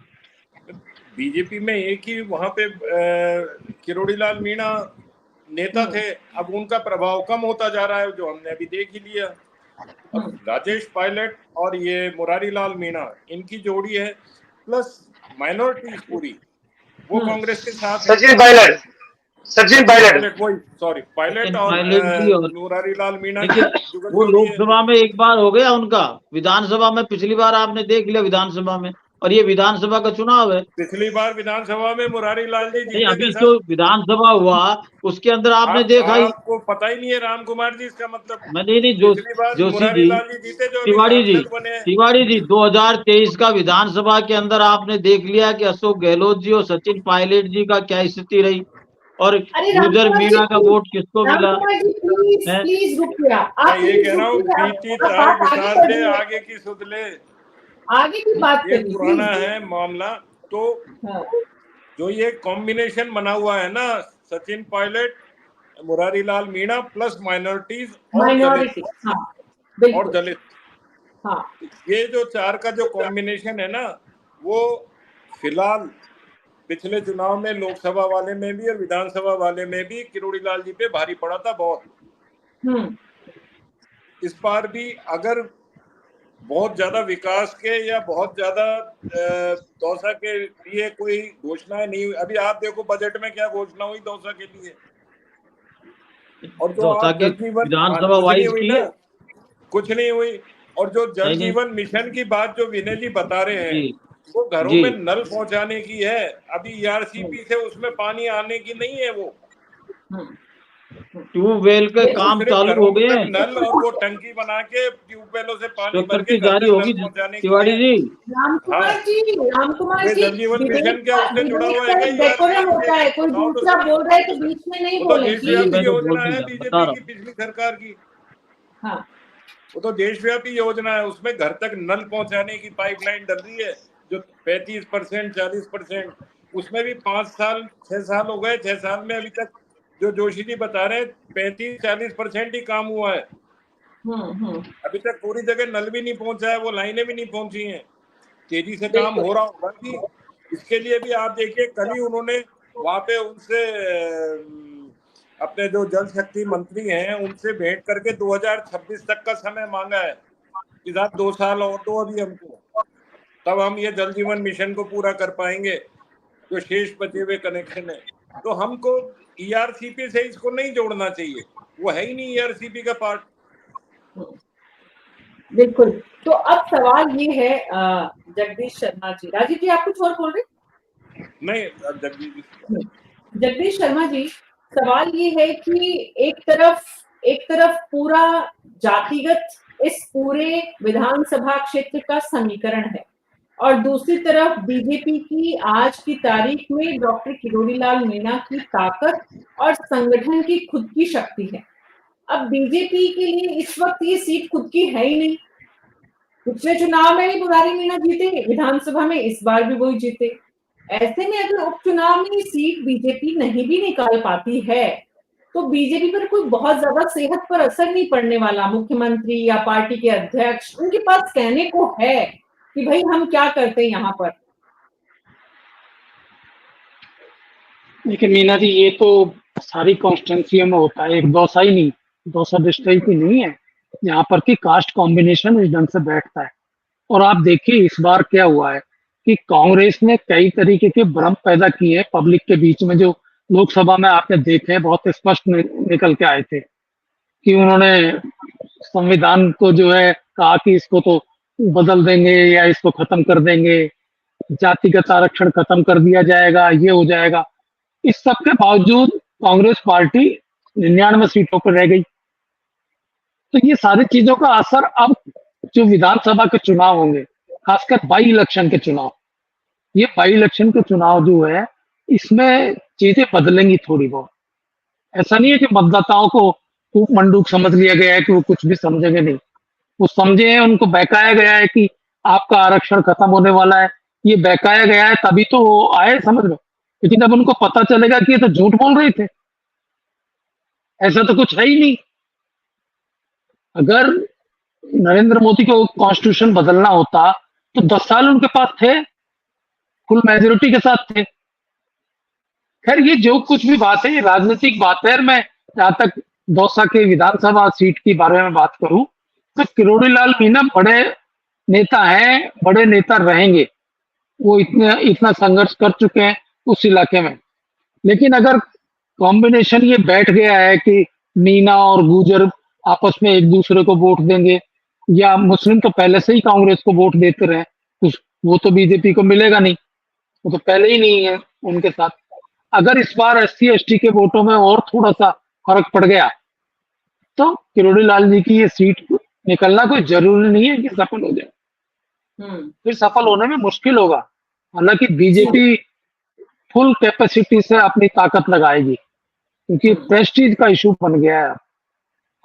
बीजेपी में एक ही वहां पे किरोड़ी लाल मीणा नेता थे, अब उनका प्रभाव कम होता जा रहा है, जो हमने अभी देख ही लिया। अब राजेश पायलट और ये मुरारी लाल मीणा, इनकी जोड़ी है, प्लस माइनॉरिटीज पूरी वो कांग्रेस के साथ है। सचिन पायलट वही सॉरी, पायलट और पायलट जी और मुरारी लाल मीणा की लेकिन जुगल वो जोड़ी है। लोकसभा में एक बार हो गया उनका, विधानसभा में पिछली बार आपने देख लिया विधानसभा में, और ये विधानसभा का चुनाव है। पिछली बार विधानसभा में मुरारी लाल जी नहीं, जीते थे अभी सर। जो विधानसभा हुआ उसके अंदर आपने देखा ही। आपको पता ही नहीं है राम कुमार जी, इसका मतलब नहीं, पिछली बार जोशी मुरारी जी, लाल जी जीते जो अभी सांसद बने हैं। तिवारी जी 2023 का विधानसभा के अंदर आपने देख लिया कि अशोक गहलोत जी और सचिन पायलट जी का क्या स्थिति रही, और गुर्जर मीणा का वोट किसको मिला है। प्लीज रुकिए, आप मैं ये प्लीज कह रहा हूँ, रुकिए, बीती आप तारीख बात आगे विशाल बढ़ दे, रही है, आगे की सुध ले, आगे की बात ये करिए पुराना प्लीज। है मामला। तो हाँ, जो ये कॉम्बिनेशन बना हुआ है ना, Sachin Pilot, Murari Lal Meena plus minorities minority, हाँ और बिल्कुल, दलित, हाँ ये जो चार का जो कॉम्बिनेशन है ना, वो फिलहाल पिछले चुनाव में लोकसभा वाले में भी और विधानसभा वाले में भी किरोड़ी लाल जी पे भारी पड़ा था बहुत। इस बार भी अगर बहुत ज्यादा विकास के या बहुत ज्यादा दौसा के लिए कोई घोषणाएं नहीं हुई, अभी आप देखो बजट में क्या घोषणा हुई दौसा के लिए, और जो दौसा आप की जल जीवन, विधानसभा कुछ नहीं वाइज हुई की ना, है। कुछ नहीं हुई। और जो जल नहीं, जीवन मिशन की बात जो विनय जी बता रहे हैं, जी वो घरों जी में नल पहुंचाने की है। अभी ईआरसीपी से उसमें पानी आने की नहीं है, वो ट्यूबवेल के वो काम सिर्फ चालू घरों हो गए तक हैं, नल और वो टंकी बना के ट्यूबवेलों से पानी भर के स्वीकृति घर जारी तक नल होगी पहुंचाने की तिवारी है। जी। राम हाँ, कुमार ये जी, जल जीवन डिबेट मिशन क्या का उससे जुड़ा हुआ है क्या डेकोरम ईआरसीपी होता से? है, कोई बताओ तो दूसरा सही। बोल रहा है तो बीच में नहीं वो तो बोले जी प्लीज। देशव्यापी मैं तो बोल योजना है दिया, बता बीजेपी रहा की हूँ। पिछली सरकार की, हाँ, वो तो देशव्यापी योजना है, उसमें घर तक नल पहुंचाने की पाइपलाइन डल रही है, जो 35% 40%, उसमें भी 5 साल 6 साल हो गए, 6 साल में अभी तक जो जोशी जी बता रहे हैं 35-40% ही काम हुआ है। अभी तक पूरी जगह नल भी नहीं पहुंचा है, वो लाइनें भी नहीं पहुंची हैं। तेजी से काम बिल्कुल, हो रहा होगा कि इसके लिए भी आप देखिए, कल ही उन्होंने वहां पे उनसे अपने जो जल शक्ति मंत्री हैं उनसे भेंट करके 2026 तक का समय मांगा है कि साहब 2 साल और दो अभी हमको, तब हम ये जल जीवन मिशन को पूरा कर पाएंगे, जो शेष बचे हुए कनेक्शन है। तो हमको ईआरसीपी से इसको नहीं जोड़ना चाहिए, वो है ही नहीं ईआरसीपी का पार्ट। बिल्कुल। तो अब सवाल ये है, जगदीश शर्मा जी, राजीव जी आप कुछ और बोल रहे? नहीं, जगदीश शर्मा जी, सवाल ये है कि एक तरफ पूरा जातिगत इस पूरे विधानसभा क्षेत्र का समीकरण है, और दूसरी तरफ बीजेपी की आज की तारीख में डॉक्टर किरोड़ी लाल मीणा की ताकत और संगठन की खुद की शक्ति है। अब बीजेपी के लिए इस वक्त ये सीट खुद की है ही नहीं। पिछले चुनाव में भी मुरारी मीणा जीते विधानसभा में, इस बार भी वही जीते। ऐसे में अगर उपचुनाव में ये सीट बीजेपी नहीं भी निकाल पाती है तो बीजेपी पर कोई बहुत ज्यादा सेहत पर असर नहीं पड़ने वाला। मुख्यमंत्री या पार्टी के अध्यक्ष, उनके पास कहने को है कि भाई हम क्या करते हैं यहाँ पर। लेकिन मीना जी, ये तो सारी कॉन्स्टिट्यूंसियों में होता है, एक दौसा ही नहीं, दौसा डिस्ट्रिक्ट ही नहीं है यहाँ पर कि कास्ट कॉम्बिनेशन इस ढंग से बैठता है। और आप देखिए इस बार क्या हुआ है कि कांग्रेस ने कई तरीके के भ्रम पैदा किए हैं पब्लिक के बीच में, जो लोकसभा में आपने देखे बहुत स्पष्ट निकल के आए थे कि उन्होंने संविधान को जो है कहा कि इसको तो बदल देंगे या इसको खत्म कर देंगे, जातिगत आरक्षण खत्म कर दिया जाएगा, ये हो जाएगा। इस सब के बावजूद कांग्रेस पार्टी 99 सीटों पर रह गई। तो ये सारी चीजों का असर अब जो विधानसभा के चुनाव होंगे, खासकर बाई इलेक्शन के चुनाव, ये बाई इलेक्शन के चुनाव जो है इसमें चीजें बदलेंगी थोड़ी बहुत। ऐसा नहीं है कि मतदाताओं को खूब मंडूक समझ लिया गया है कि वो कुछ भी समझेंगे, नहीं, वो समझे हैं, उनको बहकाया गया है कि आपका आरक्षण खत्म होने वाला है। ये बहकाया गया है तभी तो वो आए समझ लो, लेकिन अब उनको पता चलेगा कि ये तो झूठ बोल रहे थे, ऐसा तो कुछ है ही नहीं। अगर नरेंद्र मोदी को कॉन्स्टिट्यूशन बदलना होता तो 10 साल उनके पास थे, फुल मेजोरिटी के साथ थे। खैर ये जो कुछ भी बात है ये राजनीतिक बात है। और मैं जहां तक दौसा के विधानसभा सीट के बारे में बात करूं तो किरोड़ी लाल मीणा बड़े नेता हैं, बड़े नेता रहेंगे, वो इतना संघर्ष कर चुके हैं उस इलाके में। लेकिन अगर कॉम्बिनेशन ये बैठ गया है कि मीणा और गुर्जर आपस में एक दूसरे को वोट देंगे, या मुस्लिम तो पहले से ही कांग्रेस को वोट देते रहे, वो तो बीजेपी को मिलेगा नहीं, वो तो पहले ही नहीं है उनके साथ। अगर इस बार एससी एसटी के वोटों में और थोड़ा सा फर्क पड़ गया तो किरोड़ी लाल जी की ये सीट निकलना कोई जरूरी नहीं है कि सफल हो जाए। फिर सफल होने में मुश्किल होगा। हालांकि बीजेपी फुल कैपेसिटी से अपनी ताकत लगाएगी क्योंकि प्रेस्टीज का इशू बन गया है।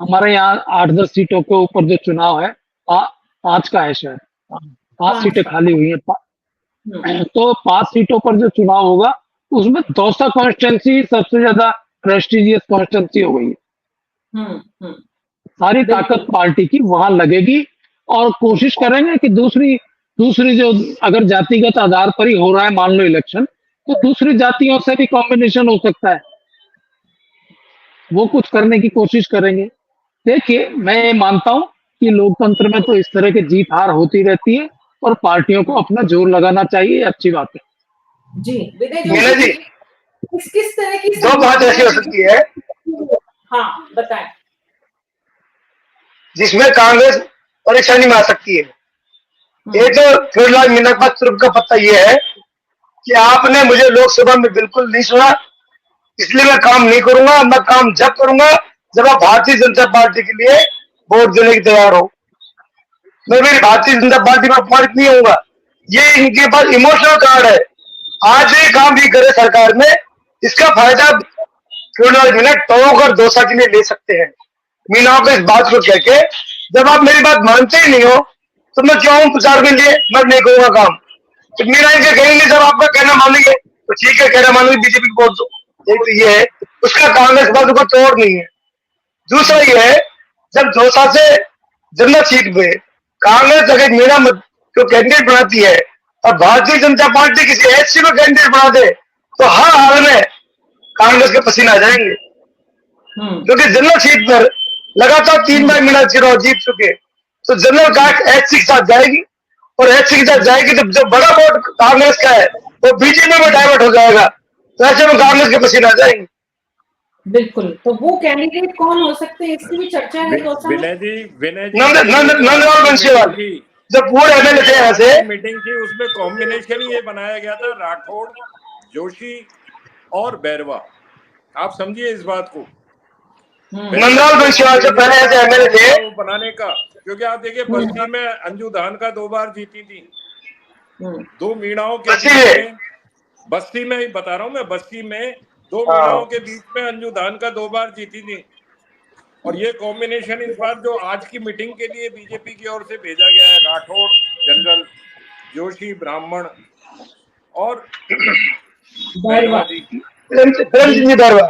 हमारे यहाँ 8-10 सीटों के ऊपर जो चुनाव है, 5 का है शायद, 5 सीटें खाली हुई है। तो 5 सीटों पर जो चुनाव होगा उसमें दौसा कॉन्स्टिट्यूंसी सबसे ज्यादा प्रेस्टिजियस कॉन्स्टिट्यूंसी हो गई है। सारी ताकत पार्टी की वहां लगेगी और कोशिश करेंगे कि दूसरी जो अगर जातिगत आधार पर ही हो रहा है मान लो इलेक्शन, तो दूसरी जातियों से भी कॉम्बिनेशन हो सकता है, वो कुछ करने की कोशिश करेंगे। देखिए मैं मानता हूं कि लोकतंत्र में तो इस तरह की जीत हार होती रहती है और पार्टियों को अपना जोर लगाना चाहिए, अच्छी बात है। जी विनय मीना जी, किस तरह की दो बात ऐसी हो सकती है हाँ बताएं। जिसमें कांग्रेस परेशानी में आ सकती है। एक तो किरोड़ी लाल मीणा का तुर्क का पत्ता यह है कि आपने मुझे लोकसभा में बिल्कुल नहीं सुना, इसलिए मैं काम नहीं करूंगा। मैं काम जब करूंगा जब आप भारतीय जनता पार्टी के लिए वोट देने की तैयार हो। मैं मेरी भारतीय जनता पार्टी में अपमानित नहीं होऊंगा। ये इनके पास इमोशनल कार्ड है। आज ये काम भी करे सरकार में, इसका फायदा किरोड़ी लाल मीणा टोंक और दौसा के लिए ले सकते हैं। मीणा को इस बात को कह के, जब आप मेरी बात मानते ही नहीं हो तो मैं क्यों हूं प्रचार के लिए, मैं नहीं करूंगा काम। तो मीणा इनके कहेंगे जब आपका कहना मानेंगे तो ठीक है, कहना मानेंगे बीजेपी को वोट दो। एक तो ये है, उसका कांग्रेस बात को तोड़ नहीं है। दूसरा ये है, जब दौसा से जनरल सीट पे कांग्रेस अगर मीणा को कैंडिडेट बनाती है और भारतीय जनता पार्टी किसी एचसी को कैंडिडेट बना दे तो हर हाल में कांग्रेस के पसीने आ जाएंगे। क्योंकि जनरल सीट पर लगातार 3 बार मीणा चुनाव जीत चुके, तो जनरल कास्ट एचसी के साथ जाएगी और एचसी के साथ जाएगी तो जो बड़ा वोट कांग्रेस का है वो बीजेपी में डाइवर्ट हो जाएगा, तो ऐसे में कांग्रेस के पसीने आ जाएंगे। बिल्कुल, तो वो कैंडिडेट कौन हो सकते हैं इसकी भी चर्चा है। विनय जी नंदलाल बंसीवाल जब पूरे एमएलए थे यहाँ से मीटिंग थी, उसमें कॉम्बिनेशन ये बनाया गया था राठौड़, जोशी और बैरवा। आप समझिए इस बात को। नंदलाल बंसीवाल जो पहले ऐसे एमएलए थे बनाने का, क्योंकि आप देखिए बस्ती में अंजू धान का 2 बार जीती थी, 2 मीणाओं के बीच में, बस्ती में ही बता रहा हूं मैं, बस्ती में 2 मीणाओं के बीच में अंजू धान का 2 बार जीती थी। और ये कॉम्बिनेशन इस बार जो आज की मीटिंग के लिए बीजेपी की ओर से भेजा गया है, राठौड़ जनरल, जोशी ब्राह्मण और बैरवा जी, प्रेमचंद जी बैरवा।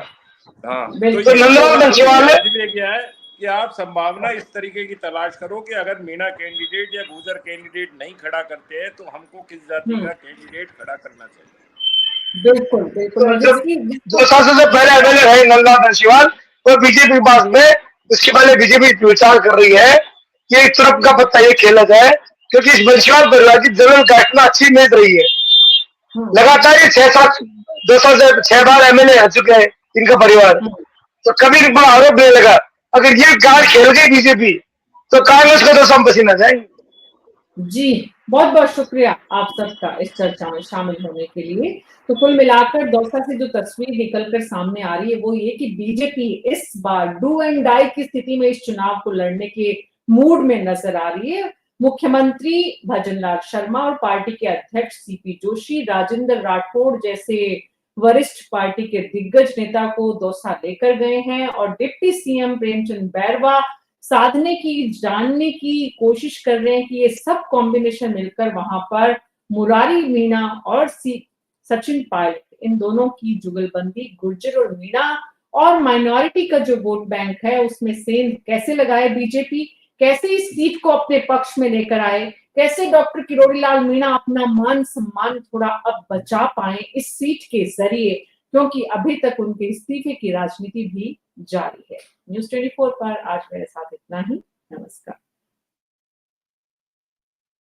हाँ, तो बिल्कुल। ये नंदलाल बंसीवाल इसलिए गया है कि आप संभावना इस तरीके की तलाश करो कि अगर मीणा कैंडिडेट या गुजर कैंडिडेट नहीं खड़ा करते हैं तो हमको किस जाति का कैंडिडेट खड़ा करना चाहिए। बिल्कुल बिल्कुल। और जब जिसकी 2 साल से पहले एमएलए रहे नंदलाल बंसीवाल, वो बीजेपी के पास में, उसके पहले बीजेपी विचार कर रही है कि एक तरफ का पत्ता ये खेला जाए, क्योंकि इस बंसीवाल परिवार की जनरल काटना अच्छी मिल रही है। लगातार ये 2 साल से 6 बार एमएलए रह चुके हैं इनका परिवार, तो कभी इन पर आरोप नहीं लगा। अगर ये कार्ड खेल गई बीजेपी तो कांग्रेस को तो सब पसीना जाएंगे। जी, बहुत बहुत शुक्रिया आप सबका इस चर्चा में शामिल होने के लिए। तो कुल मिलाकर दौसा से जो तस्वीर निकलकर सामने आ रही है वो ये कि बीजेपी इस बार डू एंड डाई की स्थिति में इस चुनाव को लड़ने के मूड में नजर आ रही है। मुख्यमंत्री भजनलाल शर्मा और पार्टी के अध्यक्ष सीपी जोशी, राजेंद्र राठौड़ जैसे वरिष्ठ पार्टी के दिग्गज नेता को दौसा लेकर गए हैं और डिप्टी सीएम प्रेमचंद बैरवा साधने की, जानने की कोशिश कर रहे हैं कि ये सब कॉम्बिनेशन मिलकर वहां पर मुरारी मीणा और सचिन पायलट, इन दोनों की जुगलबंदी, गुर्जर और मीणा और माइनॉरिटी का जो वोट बैंक है उसमें सेंध कैसे लगाए बीजेपी, कैसे इस सीट को अपने पक्ष में लेकर आए, कैसे डॉक्टर किरोड़ी लाल मीणा अपना मान सम्मान थोड़ा अब बचा पाए इस सीट के जरिए, क्योंकि अभी तक उनके इस्तीफे की राजनीति भी जारी है। न्यूज़ 24 पर आज मेरे साथ इतना ही। नमस्कार।